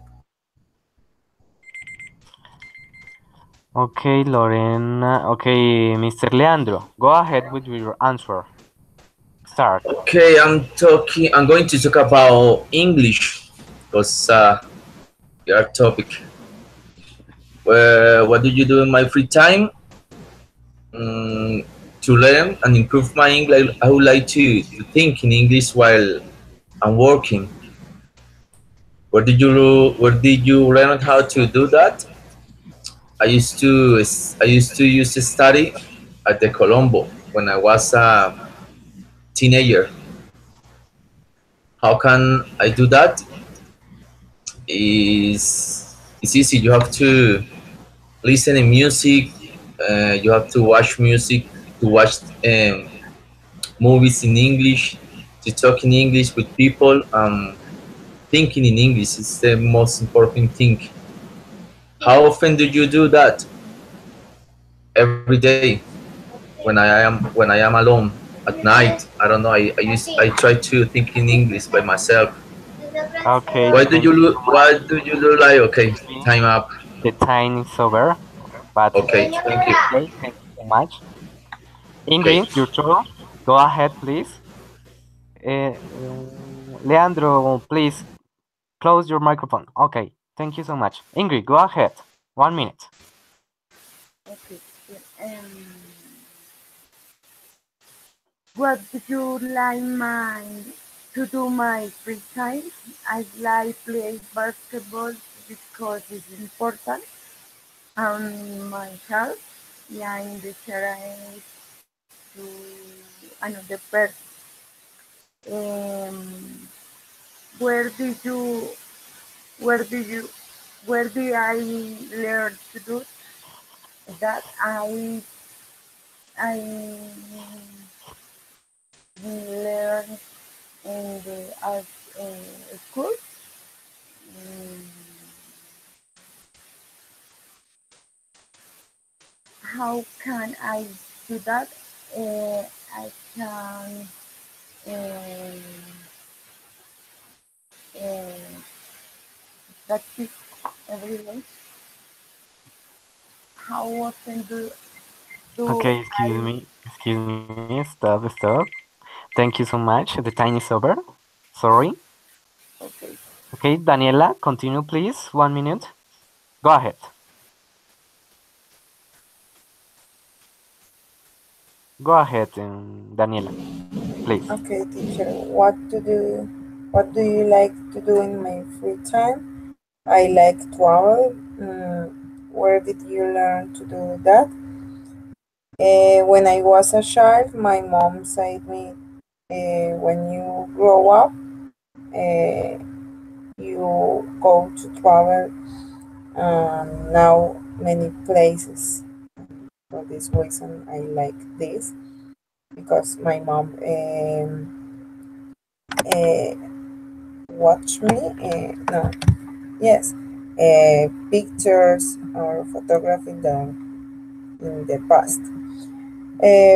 Okay, Lorena. Okay, Mr. Leandro, go ahead with your answer. Start. Okay, I'm going to talk about English because your topic. What do you do in my free time? Mm, to learn and improve my English, I would like to think in English while I'm working. Where did you learn how to do that? I used to use to study at the Colombo when I was a teenager. How can I do that? It's easy. You have to listen in music. You have to watch music, to watch movies in English, to talk in English with people. Thinking in English is the most important thing. How often do you do that? Every day when I am alone at night. I don't know. I try to think in English by myself. Okay, Why do thank you you lo- so much. Why do you do like? Okay, Excuse me. time up. The time is over, but Okay, thank you. okay, thank you so much. Okay. Ingrid, your turn. Go ahead, please. Leandro, please close your microphone. Okay, thank you so much. Ingrid, go ahead. 1 minute. Okay. What do you like to do my free time? I like play basketball because it's important on my health. Yeah, in the share to another person. Um, where did you where did you where did I learn to do that? I learned in the art school. Um, how can I do that? I can um, uh, practice every day. How often do Okay, excuse I? me. Excuse me. Stop. Thank you so much. The time is over. Sorry. Okay. Okay, Daniela, continue, please. 1 minute. Go ahead. Go ahead, Daniela, please. Okay, teacher. What do you like to do in my free time? I like travel. Where did you learn to do that? When I was a child, my mom said me, when you grow up, uh, you go to travel now many places. For this reason, I like this. because my mom uh, watch me. No, yes, pictures or photography in the past.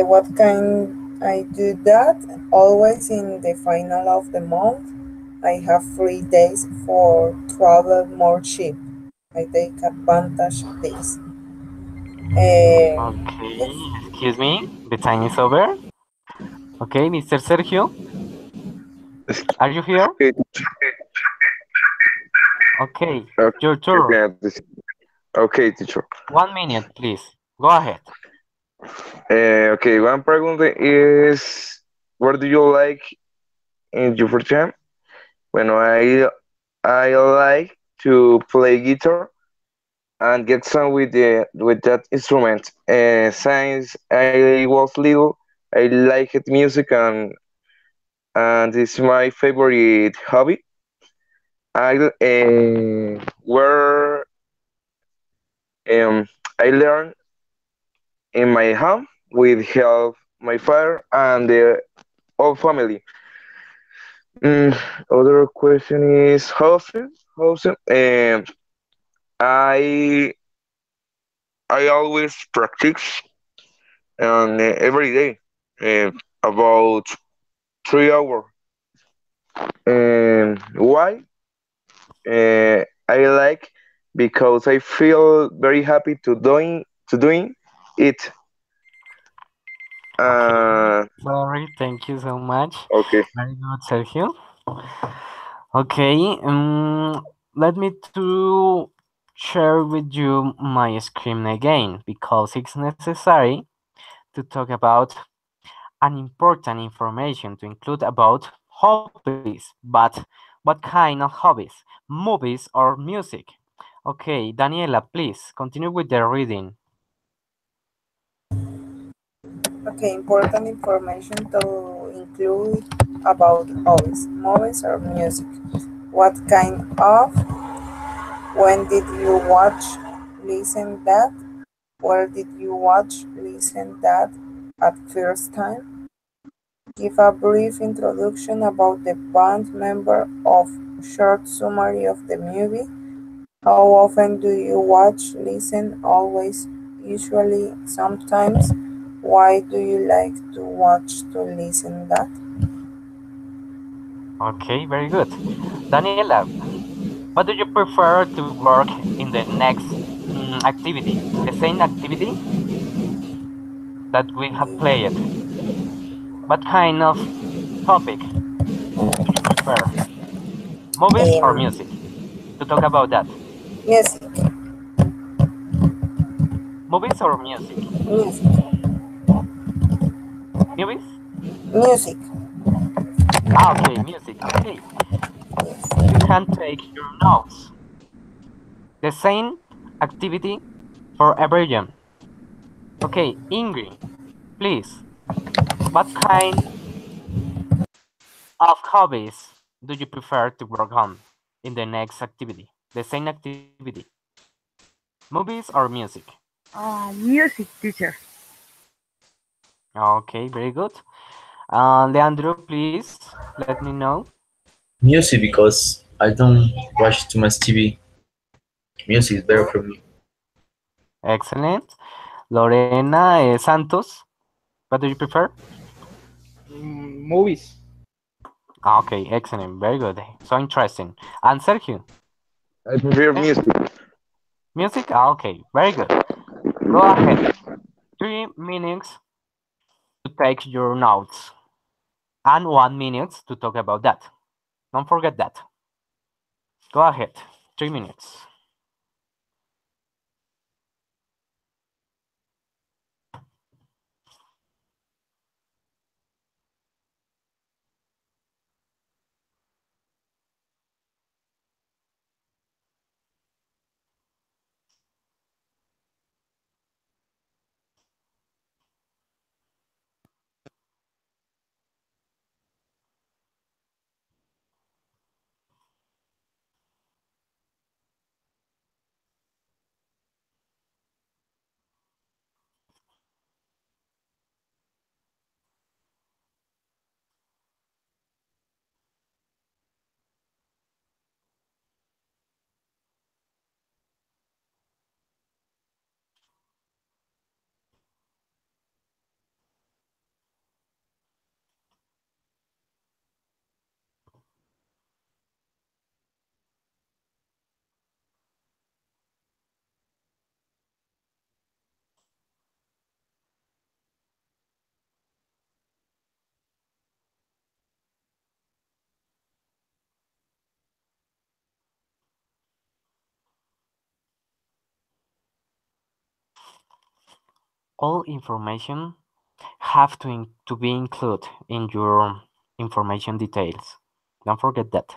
What can I do that? Always in the final of the month, I have 3 days for travel more cheap. I take advantage of this. Okay, Yes, excuse me. The time is over. Okay, Mr. Sergio, are you here? Okay, Okay, your turn. okay, okay, teacher. 1 minute, please. Go ahead. Okay, one pregunta is, what do you like in your free time? Bueno, I like to play guitar and get some with that instrument. Since I was little, I liked music and it's my favorite hobby. I where I learn in my home with help my father and the whole family. Mm, Other question is how often? I I always practice every day, about 3 hours. Why? I like because I feel very happy to doing it. Okay, Uh, sorry, thank you so much. okay. Very good, Sergio. Okay, let me to share with you my screen again because it's necessary to talk about an important information to include about hobbies, but what kind of hobbies? Movies or music? Okay, Daniela, please continue with the reading. okay, important information to include about hobbies, movies or music. What kind of? When did you watch, listen that? Where did you watch, listen that at first time? Give a brief introduction about the band member of short summary of the movie. How often do you watch, listen, always, usually, sometimes? Why do you like to watch to listen that? Okay, very good. Daniela, what do you prefer to work in the next activity? The same activity that we have played. What kind of topic do you prefer? Movies or Um, music? To talk about that. music, Movies or music? music, Movies? music. Ah, okay, music. Okay. Yes. You can take your notes. The same activity for everyone. Okay, Ingrid, please. What kind of hobbies do you prefer to work on in the next activity? The same activity. Movies or music? Music teacher. Okay, very good. Leandro, please let me know. Music because I don't watch too much TV. Music is better for me. Excellent. Lorena Santos, what do you prefer? Movies. Okay, excellent. Very good. So interesting. And Sergio, I prefer music. music? Okay, very good. Go ahead. 3 minutes to take your notes and 1 minute to talk about that. Don't forget that. Go ahead. 3 minutes. All information have to be included in your information details. Don't forget that.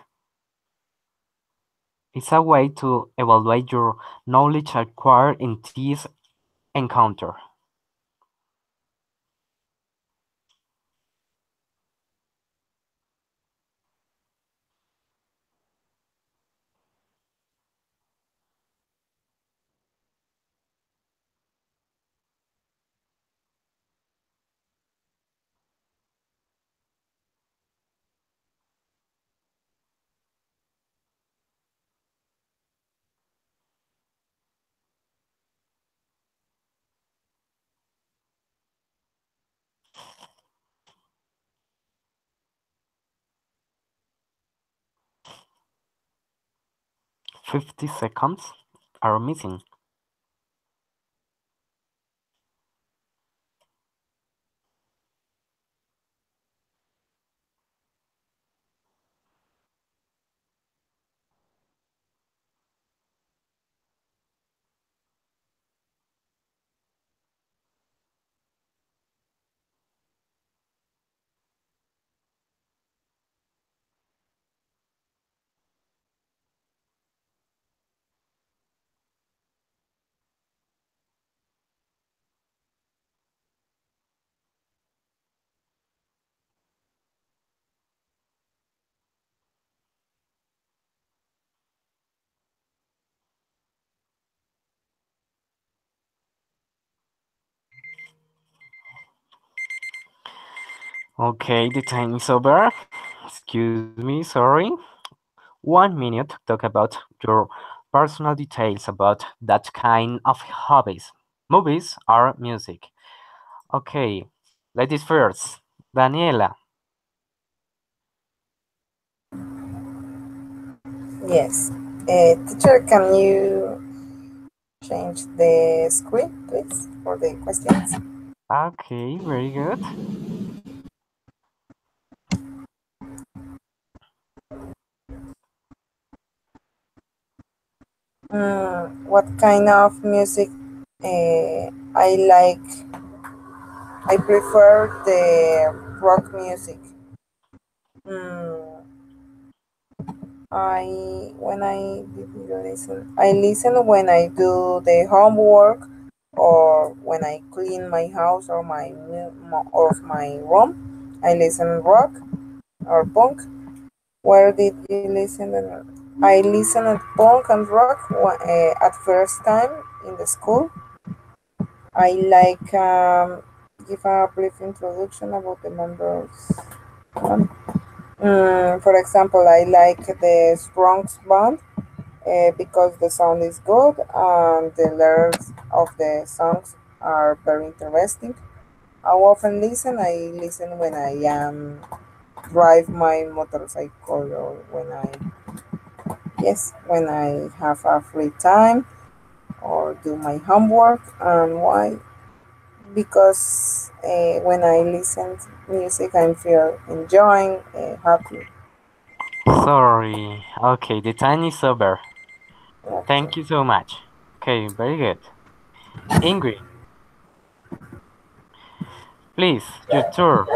It's a way to evaluate your knowledge acquired in this encounter. 50 seconds are missing. Okay, the time is over. Excuse me, sorry. 1 minute to talk about your personal details about that kind of hobbies. Movies or music. Okay, ladies first. Daniela. Yes. Teacher, can you change the screen, please, for the questions? Okay, very good. What kind of music I like? I prefer the rock music. Mm, I listen when I do the homework or when I clean my house or my room. I listen rock or punk. Where did you listen? I listen at punk and rock at first time in the school. I like give a brief introduction about the members. For example, I like the Strong's band because the sound is good and the lyrics of the songs are very interesting. I often listen. I listen when I drive my motorcycle or when I have a free time or do my homework. And why? Because when I listen to music, I feel enjoying, happy. Sorry. Okay, the time is over. Okay. Thank you so much. Okay, very good. Ingrid, please, your turn.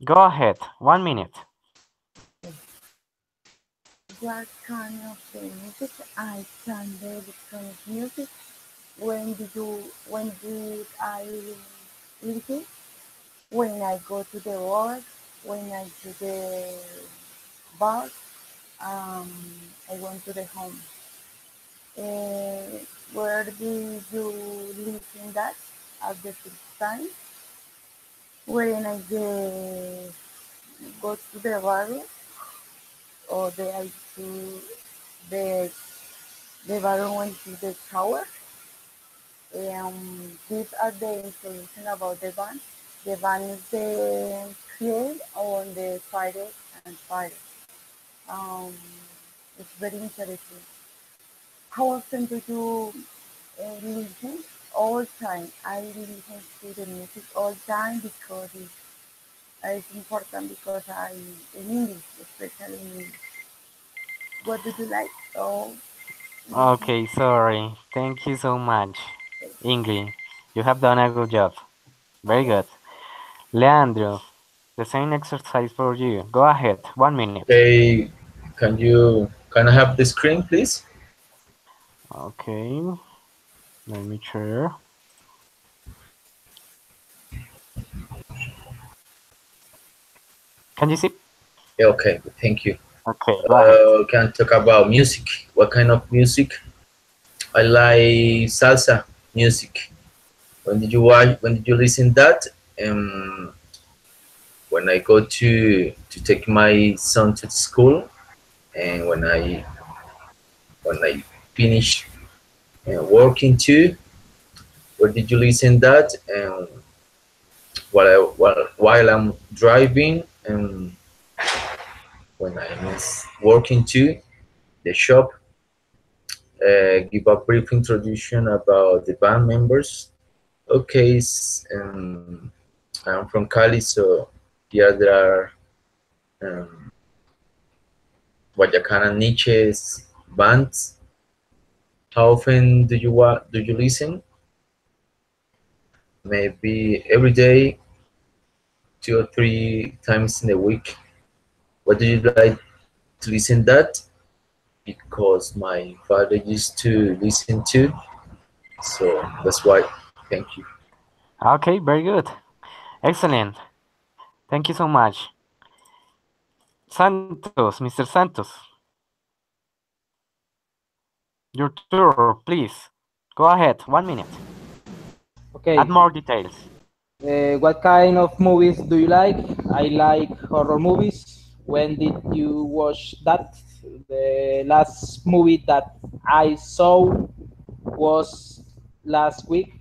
Go ahead. 1 minute. What kind of the music? I can the electronic music. When did I listen? When I go to the work, when I do the bus, um, I went to the home. Uh, where do you listen that at the first time? When I go to the barrio or to the the barrio went to the shower. These are the information about the band. The band is the create on the Friday and Friday. Um, it's very interesting. How often do you listen? All time. I listen to the music all time because it's important because I in English, especially in English. What do you like? Oh, listen. Okay, sorry. Thank you so much. Ingrid, you have done a good job. Very good. Leandro, the same exercise for you. Go ahead, 1 minute. Okay, can I have the screen, please? Okay, let me share. Can you see? Yeah, okay, thank you. Okay, go ahead. Can talk about music. What kind of music? I like salsa music. When did you listen that? Um, when I go to take my son to school, and when I finish working too. Where did you listen that? While I'm driving, and when I'm working too, the shop. Give a brief introduction about the band members. Okay, I'm from Cali, so here there are Guayacana niches bands. How often do you listen? Maybe every day, 2 or 3 times in a week. What do you like to listen that? Because my father used to listen to, so that's why. Thank you. Okay, very good. Excellent. Thank you so much. Santos, Mr. Santos, your tour, please. Go ahead, 1 minute. Add Okay. more details. What kind of movies do you like? I like horror movies. When did you watch that? The last movie that I saw was last week.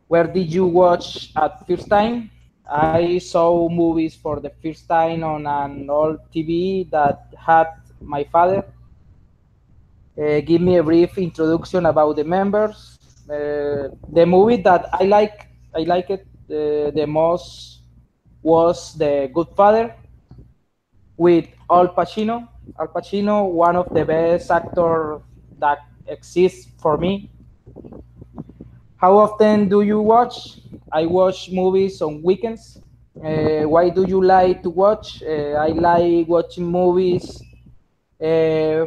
Where did you watch at first time? I saw movies for the first time on an old TV that had my father. Give me a brief introduction about the members. The movie that I like it the most was The Good Father with Al Pacino. Al Pacino, one of the best actors that exists for me. How often do you watch? I watch movies on weekends. Why do you like to watch? I like watching movies. Uh,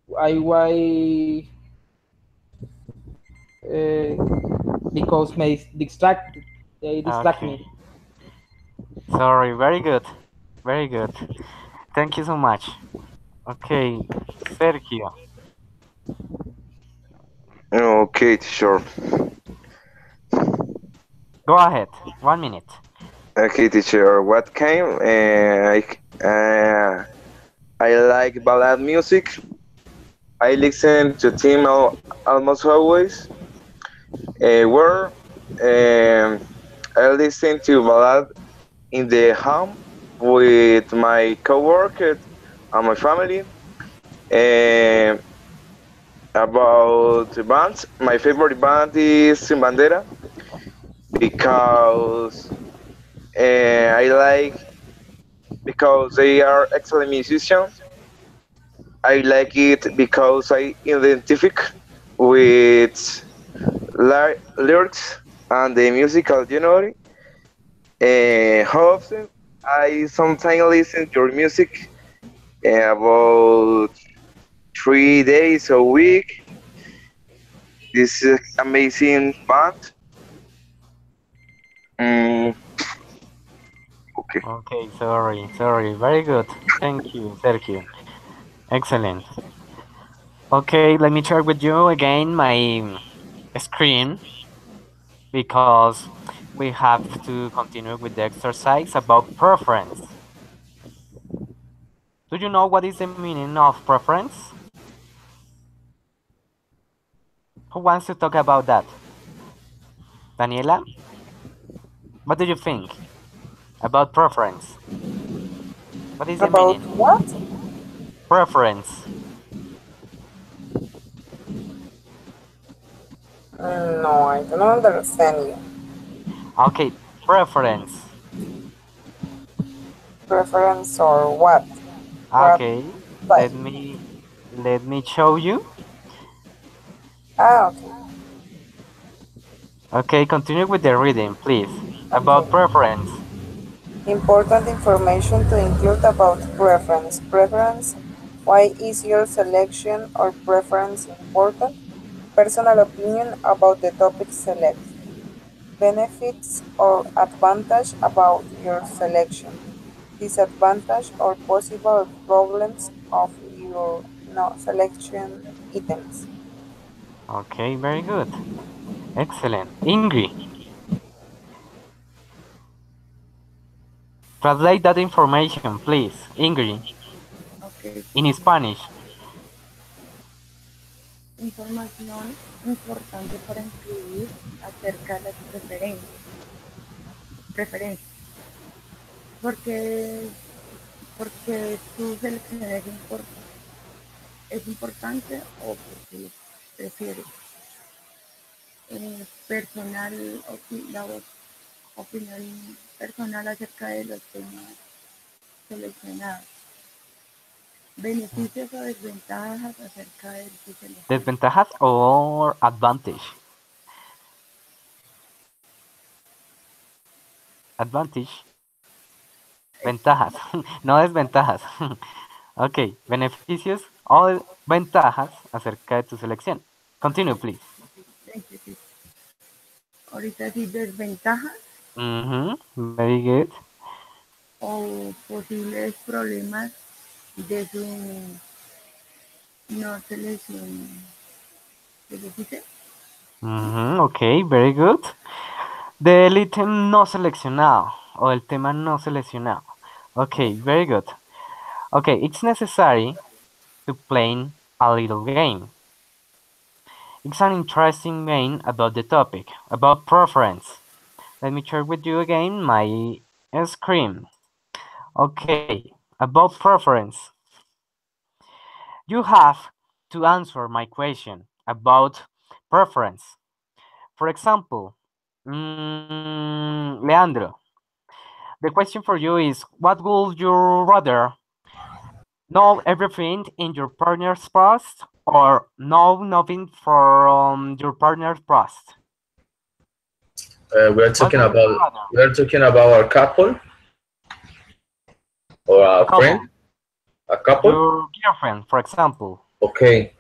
why uh, because they distract Okay, me. sorry, very good. Very good. Thank you so much. Okay, Sergio, Okay, teacher. go ahead, 1 minute. Okay, teacher. What kind? I like ballad music. I listen to them almost always. Where I listen to ballad in the home with my coworkers and my family. Um about the bands, my favorite band is Sin Bandera because I like because they are excellent musicians. I like it because I identify with lyrics and the musical genre. How often I sometimes listen to your music about 3 days a week. This is amazing band. Mm, okay. Okay, sorry. Very good. Thank you, Sergio. Excellent. Okay, let me share with you again my screen because we have to continue with the exercise about preference. Do you know what is the meaning of preference? Who wants to talk about that? Daniela, what do you think about preference? What is the About meaning? what? Preference. No, I don't understand you. Okay, preference. Preference or what? What Okay, let type? me let me show you. Ah, okay. Okay, continue with the reading, please. About Okay. preference. Important information to include about preference. Preference. Why is your selection or preference important? Personal opinion about the topic selected. Benefits or advantage about your selection. Disadvantage or possible problems of your no selection items. Okay, very good. Excellent. Ingrid, translate that information, please. Ingrid, Ok, in Spanish. información importante para incluir acerca de las preferencias. Porque, porque tu selección es importante o porque lo prefieres. Personal, la opinión personal acerca de los temas seleccionados. Beneficios o desventajas acerca de tu selección. Desventajas or advantage? Advantage. Ventajas, no desventajas. Ok, beneficios o ventajas acerca de tu selección. Continue, please. Entonces, ahorita sí desventajas Very good. o posibles problemas de su no selección. ¿Qué les dice? Ok, very good. Del ítem no seleccionado o el tema no seleccionado. Okay, very good. Okay, it's necessary to play a little game. It's an interesting game about the topic, about preference. Let me share with you again my screen. Okay, about preference. You have to answer my question about preference. For example, Leandro, the question for you is what would you rather know everything in your partner's past or know nothing from your partner's past? We are What talking would you about rather? our couple or a A friend, couple, a couple. your girlfriend, for example. Okay,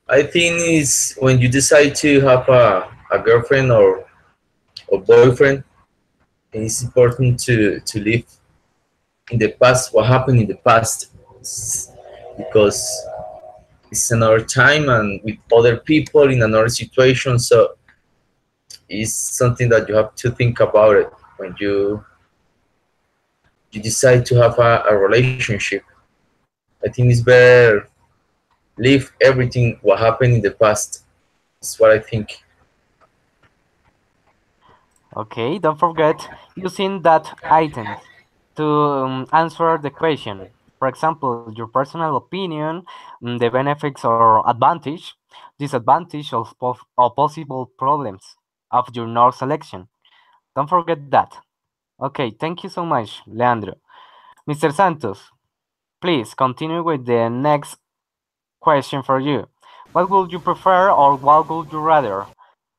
I think is when you decide to have a girlfriend or boyfriend, it's important to live in the past what happened in the past because it's another time and with other people in another situation, so it's something that you have to think about it when you decide to have a relationship. I think it's better leave everything what happened in the past. That's what I think. Okay, don't forget using that items to answer the question. For example, your personal opinion, the benefits or advantage, disadvantage or possible problems of your North selection. Don't forget that. Okay, thank you so much, Leandro. Mr. Santos, please continue with the next question for you. What would you prefer or what would you rather?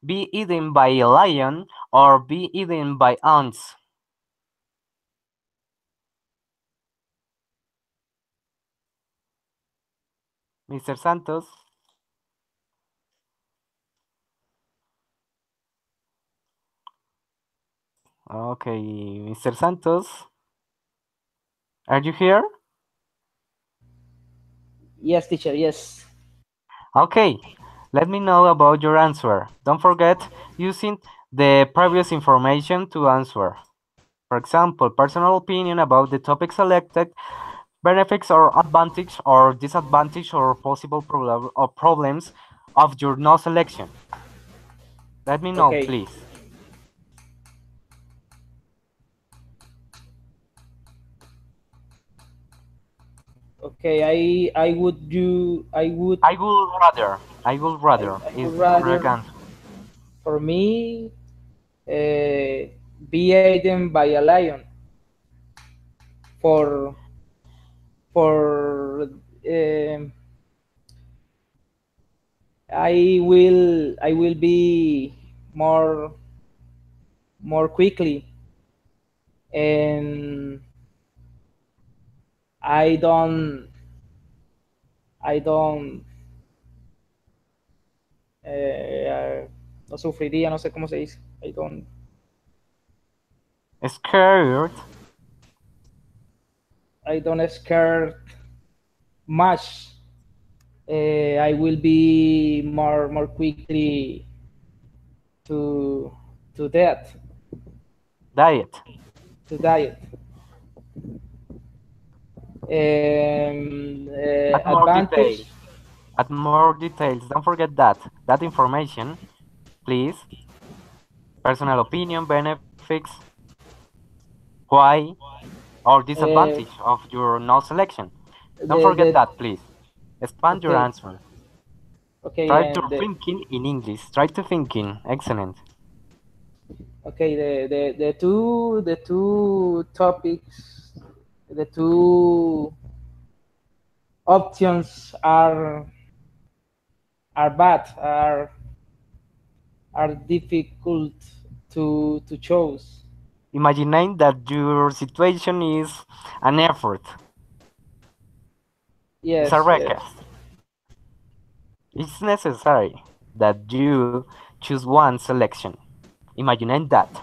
Be eaten by a lion or be eaten by ants? Mr. Santos. Okay, Mr. Santos, are you here? Yes, teacher, yes. Okay, let me know about your answer. Don't forget using the previous information to answer. For example, personal opinion about the topic selected, benefits or advantage or disadvantage or possible problems of your no selection. Let me know, Okay. please. Okay, I would do I would I would rather I is would the correct rather answer. for me be eaten by a lion for um I will be more more quickly, and I don't I don't no sufriría, no sé cómo se dice. Scared. I don't scare much. I will be more quickly to that Diet. to diet. Add more Advantage. details. Add more details. Don't forget that. That information, please. Personal opinion, benefits, why, or Uh, disadvantage of your no selection. Don't forget the that, please. Expand your okay, answer. okay, Try to and thinking in English. Try to thinking. Excellent. the two topics, the two options are bad, are difficult to choose. Imagining that your situation is an effort. It's a Yes, yes. request. It's necessary that you choose one selection. Imagining that.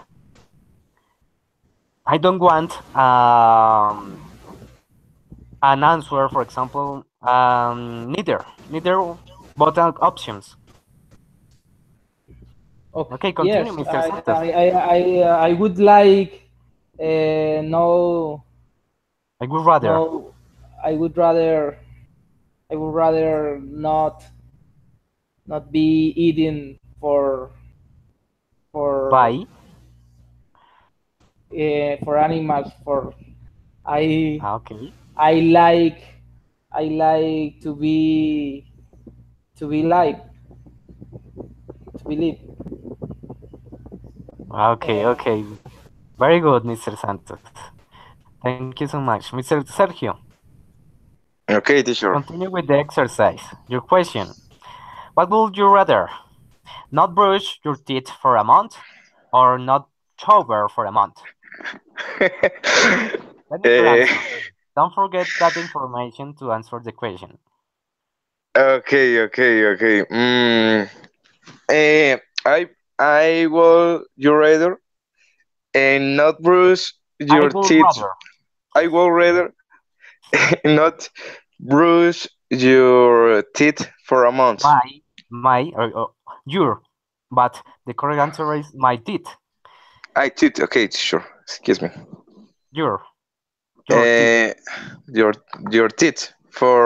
I don't want an answer, for example, neither both options. Okay. Okay, continue, Yes, Mr. Santos. I would like no I would rather. no I would rather not be eating for By. for animals. For I Okay. I like I like to be live to be live. Okay, And okay. Very good, Mr. Santos. Thank you so much. Mr. Sergio, Okay, teacher. continue with the exercise. Your question. What would you rather? Not brush your teeth for a month or not shower for a month? Let me your Eh, answer. Don't forget that information to answer the question. okay. Eh, I I will you rather and not bruise I your would teeth. rather. I will rather not bruise your teeth for a month. My, your. But the correct answer is my teeth. I teeth. Okay, sure. Excuse me. Your. Your teeth. Uh, your your teeth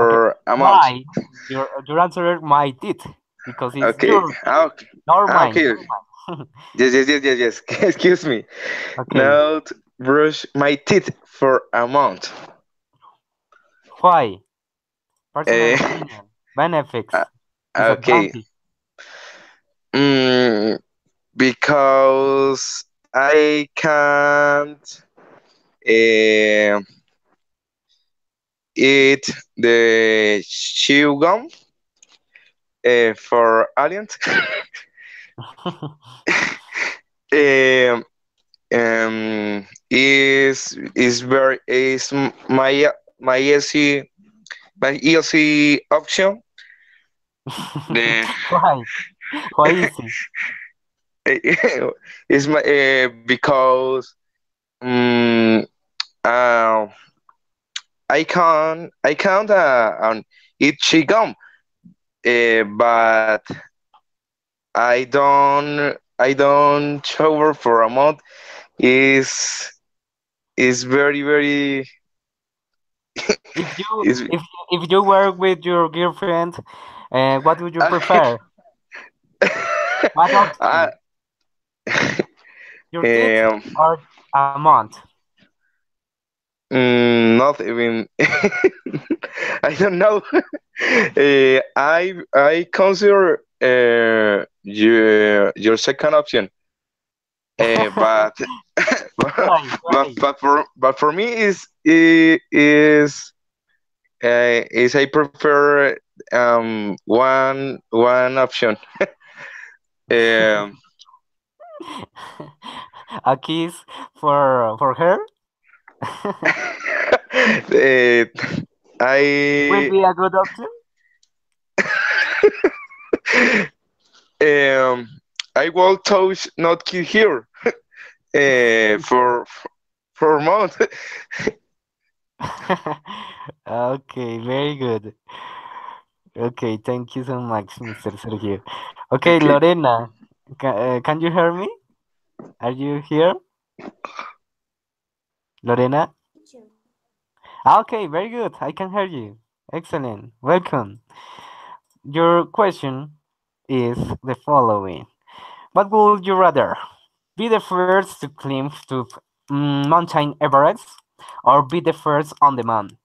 Okay. for a month. My. Your answer is my teeth. Because it's Okay. your teeth. Okay. Nor mine. Okay. Nor mine. Yes. Excuse me. Okay. Not brush my teeth for a month. Why? Personal Uh, opinion. Benefits. okay. Disadvantage. Mm, because I can't uh, eat the chew gum for aliens. um, is very is my easy option. The Why? Why is it? is my because um, uh, I can't eat chewing, but I don't shower for a month. Is is very If you is if you were with your girlfriend, what would you I, prefer? What I option? Your teeth um or a month? not even I don't know. I consider your second option, but Why? Why? but for me is I prefer one option. Um, A kiss for her Eh, will I be a good option. um I will touch not kill here for a month. Okay, very good. Okay, thank you so much, Mr. Sergio. Okay, Okay. Lorena, can you hear me? Are you here, Lorena? Teacher. Okay, very good. I can hear you. Excellent. Welcome. Your question is the following. What would you rather? Be the first to climb to Mountain Everest or be the first on the moon?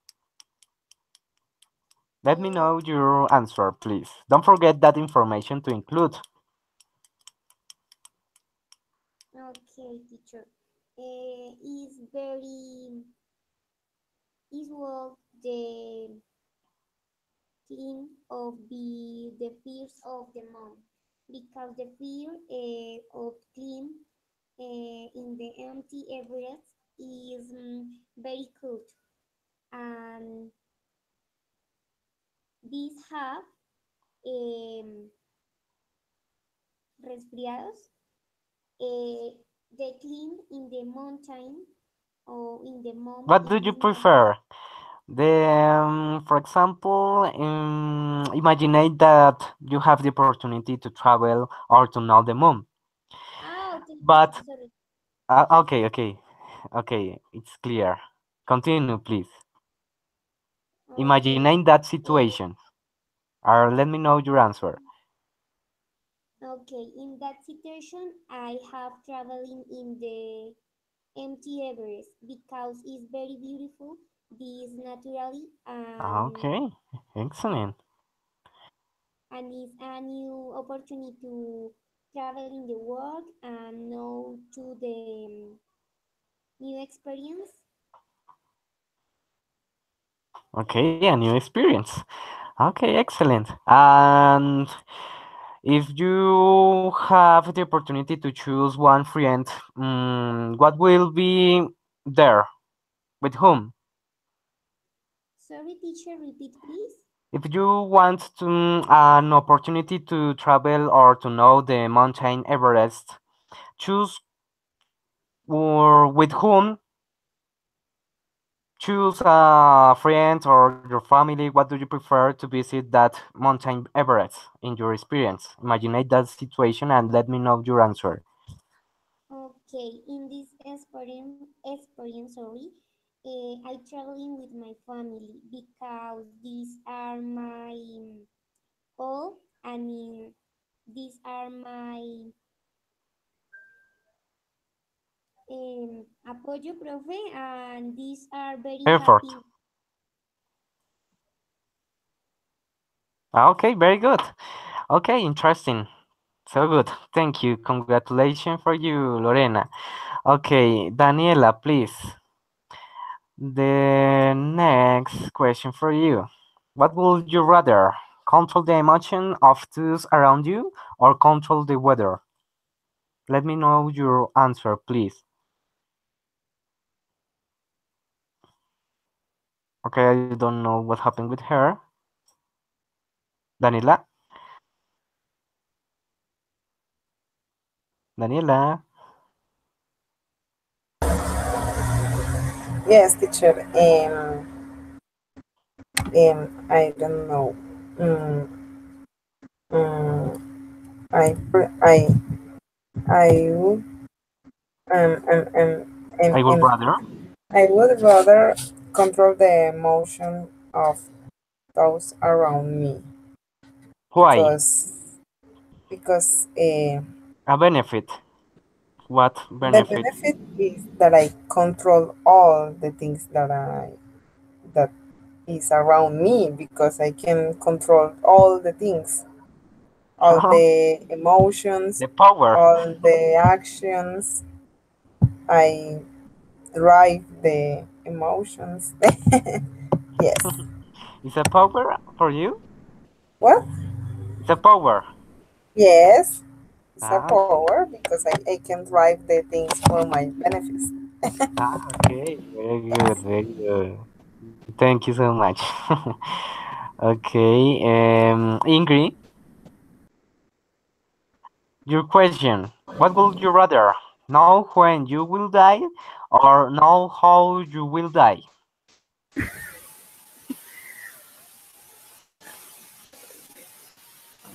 Let me Uh, know your answer, please. Don't forget that information to include. okay, teacher. Is very is what the thing of the fears of the mom because the fear of clean in the empty Everest is very cold and these have um, resfriados. They clean in the mountain or in the mom What do in you this mountain. prefer? For example, imagine that you have the opportunity to travel or to know the moon. Ah, okay, But sorry. okay, it's clear. Continue, please. Okay. Imagine that Uh, situation. Or let me know your answer. okay, in that situation, I have traveling in the empty Everest because it's very beautiful. This naturally Okay, excellent. and it's a new opportunity to travel in the world and know to the new experience. Okay, a new experience. Okay, excellent. And if you have the opportunity to choose one friend, what will be there? With whom? Sorry, teacher, repeat please. If you want to, an opportunity to travel or to know the mountain Everest, choose or with whom, choose a friend or your family. What do you prefer to visit that mountain Everest in your experience? Imagine that situation and let me know your answer. Okay, in this sorry, I traveling with my family because these are my all. I mean, these are my apoyo, profe, and these are very Effort. happy. Okay, very good. Okay, interesting. So good. Thank you. Congratulations for you, Lorena. Okay, Daniela, please. The next question for you. What would you rather? Control the emotion of those around you or control the weather? Let me know your answer, please. Okay, I don't know what happened with her. Daniela? Daniela? Yes, teacher. I don't know. Mm, I would I would and rather. I would rather control the emotion of those around me Why? because A benefit. What the benefit? benefit is that I control all the things that is around me because I can control all the things, all the emotions, The power. all the actions. I drive the emotions. Yes. Is a power for you? What? It's a power. Yes. a Ah, okay. power because I can drive the things for my benefits. Okay. Very good. Very good. Thank you so much. Okay. Ingrid, your question. What would you rather? Know when you will die or know how you will die?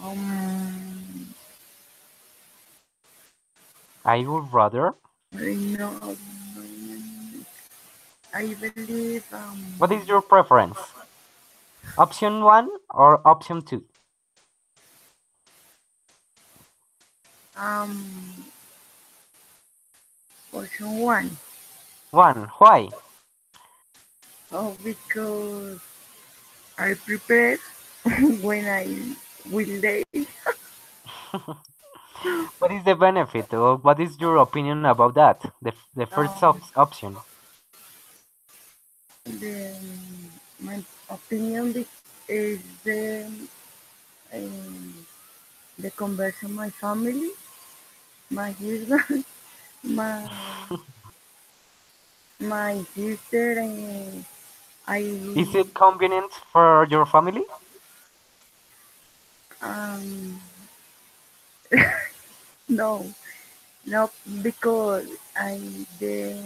Um, I would rather. I know. I believe What is your preference? Option one or option two? um option one. One. Why? Oh, because I prepare when I will day. What is the benefit or what is your opinion about that? The first Um, option. the my opinion is um, the conversion my family, my husband, my my sister, and I Is it convenient for your family? um no, not because I the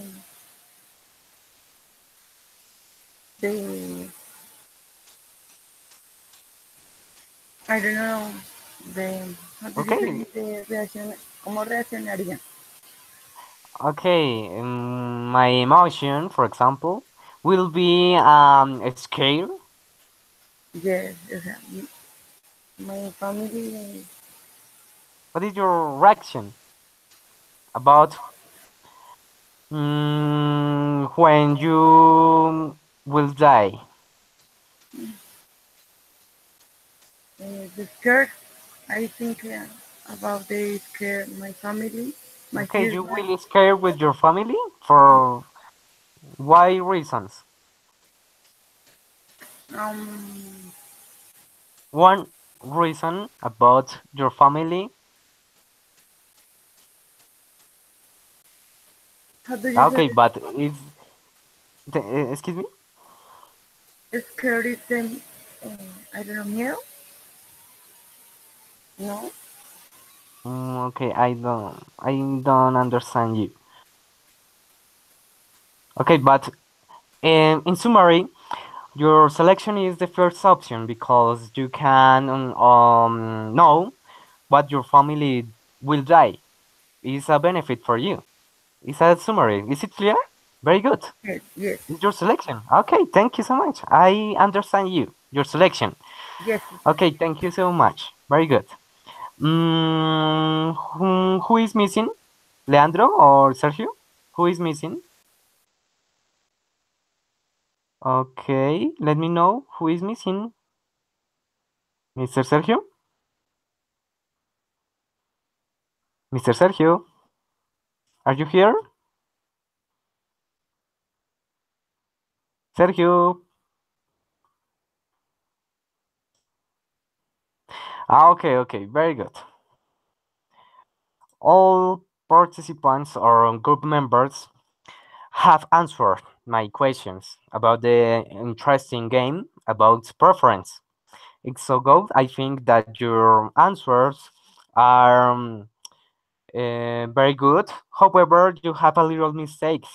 I don't know the how do you Okay. say the reaction cómo reaccionaría. Okay. My emotion, for example, will be scared. Yes, o sea, my family. What is your reaction about when you will die? The scared, I think about the scare my family, my Okay, you husband. will scare with your family for why reasons? Um, One reason about your family. how do you say Okay, but is excuse me? it? Scared is I don't know, miedo? No. Okay, I don't understand you. Okay, but in summary, your selection is the first option because you can know what your family will die. Is a benefit for you. It's a summary. Is it clear? Very good. Yes, yes, It's your selection. Okay, thank you so much. I understand you. Your selection. yes, teacher. Okay, thank you so much. Very good. Who is missing? Leandro or Sergio? Who is missing? Okay, let me know who is missing. Mr. Sergio? Mr. Sergio, are you here? Sergio. Okay, okay, very good. All participants or group members have answered my questions about the interesting game about preference. It's so good. I think that your answers are very good. However, you have a little mistakes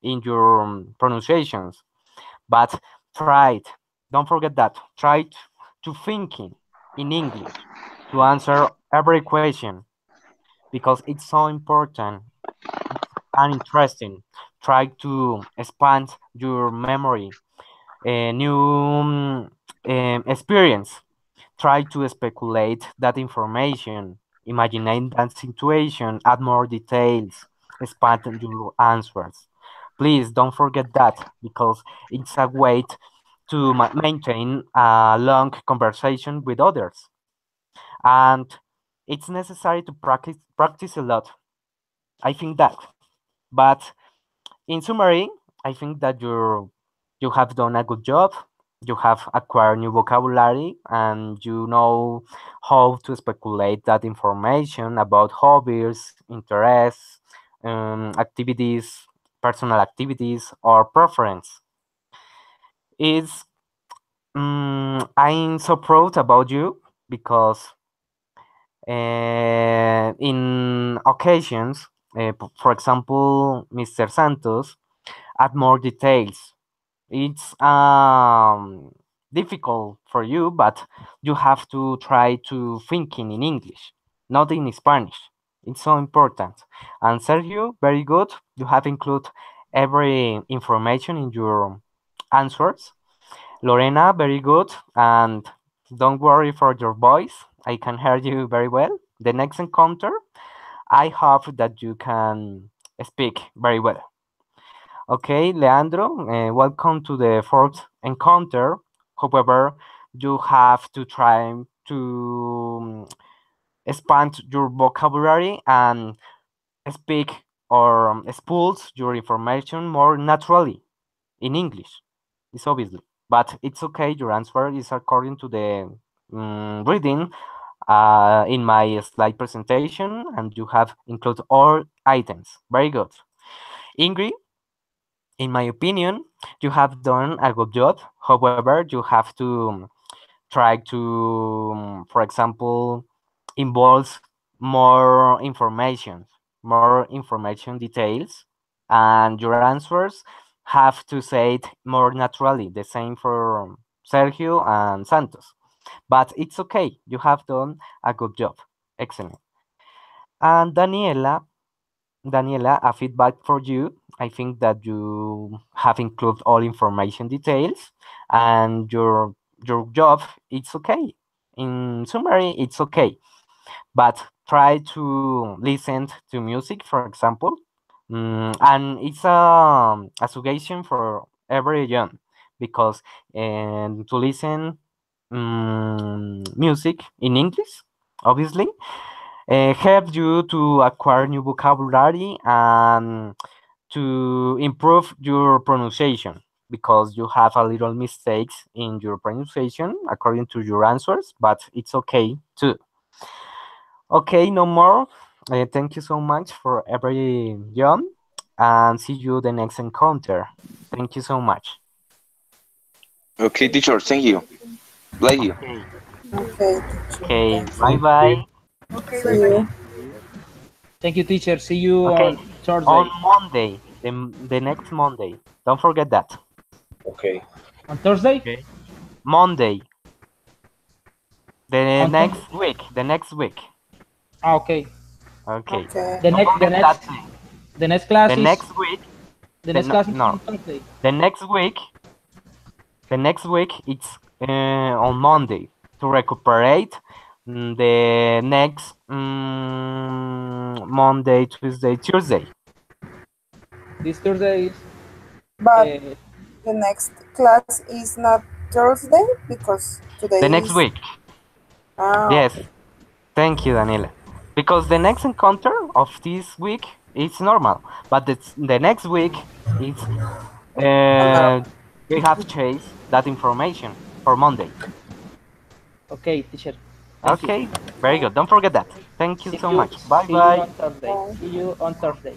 in your pronunciations. But try it. Don't forget that. Try to thinking in English to answer every question because it's so important and interesting. Try to expand your memory, a new experience. Try to speculate that information, imagine that situation, add more details, expand your answers. Please don't forget that because it's a way to maintain a long conversation with others. And it's necessary to practice a lot. I think that. But in summary, I think that you have done a good job. You have acquired new vocabulary and you know how to speculate that information about hobbies, interests, activities, personal activities, or preference. Is I'm so proud about you because in occasions, for example, Mr. Santos add more details. It's difficult for you, but you have to try to thinking in English, not in Spanish. It's so important. And Sergio, very good. You have included every information in your answers. Lorena, very good. And don't worry for your voice. I can hear you very well. The next encounter, I hope that you can speak very well. Okay, Leandro, welcome to the fourth encounter. However, you have to try to expand your vocabulary and speak or expose your information more naturally in English. It's obviously, but it's okay. Your answer is according to the reading in my slide presentation, and you have included all items. Very good. Ingrid, in my opinion, you have done a good job. However, you have to try to, for example, involve more information details, and your answers have to say it more naturally. The same for Sergio and Santos. But it's okay. You have done a good job. Excellent. And Daniela, a feedback for you. I think that you have included all information details and your job, it's okay. In summary, it's okay. But try to listen to music, for example. And it's a suggestion for every young because to listen music in English, obviously, help you to acquire new vocabulary and to improve your pronunciation because you have a little mistakes in your pronunciation according to your answers, but it's okay too. Okay, no more. Thank you so much for every John, and see you the next encounter. Thank you so much. Okay, teacher, thank you. Bless you. Okay, Okay, teacher. okay, Thank bye you. bye. Okay, See bye bye. you. Thank you, teacher. See you Okay, on on Thursday. Monday, the next Monday. Don't forget that. Okay. On Thursday? Okay. Monday, the On Thurs- next week, the next week. okay. Okay. Okay. The Don't next the forget that next thing. the next The class is next week, the the next no, class is no, on Thursday. the next week, the next week it's on Monday to recuperate the next Monday, Tuesday, Tuesday. This Thursday is But uh, the next class is not Thursday because The today next is. week. Yes. Okay. Thank you, Daniela. Because the next encounter of this week is normal, but the next week is Another. we have chased that information for Monday. okay, teacher. Thank you. Okay, very good. Don't forget that. Thank you See so you much. Bye see you bye. on Thursday. Bye. See you on Thursday.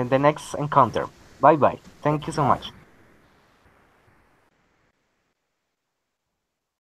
The next encounter. Bye bye. Thank you so Bye. much.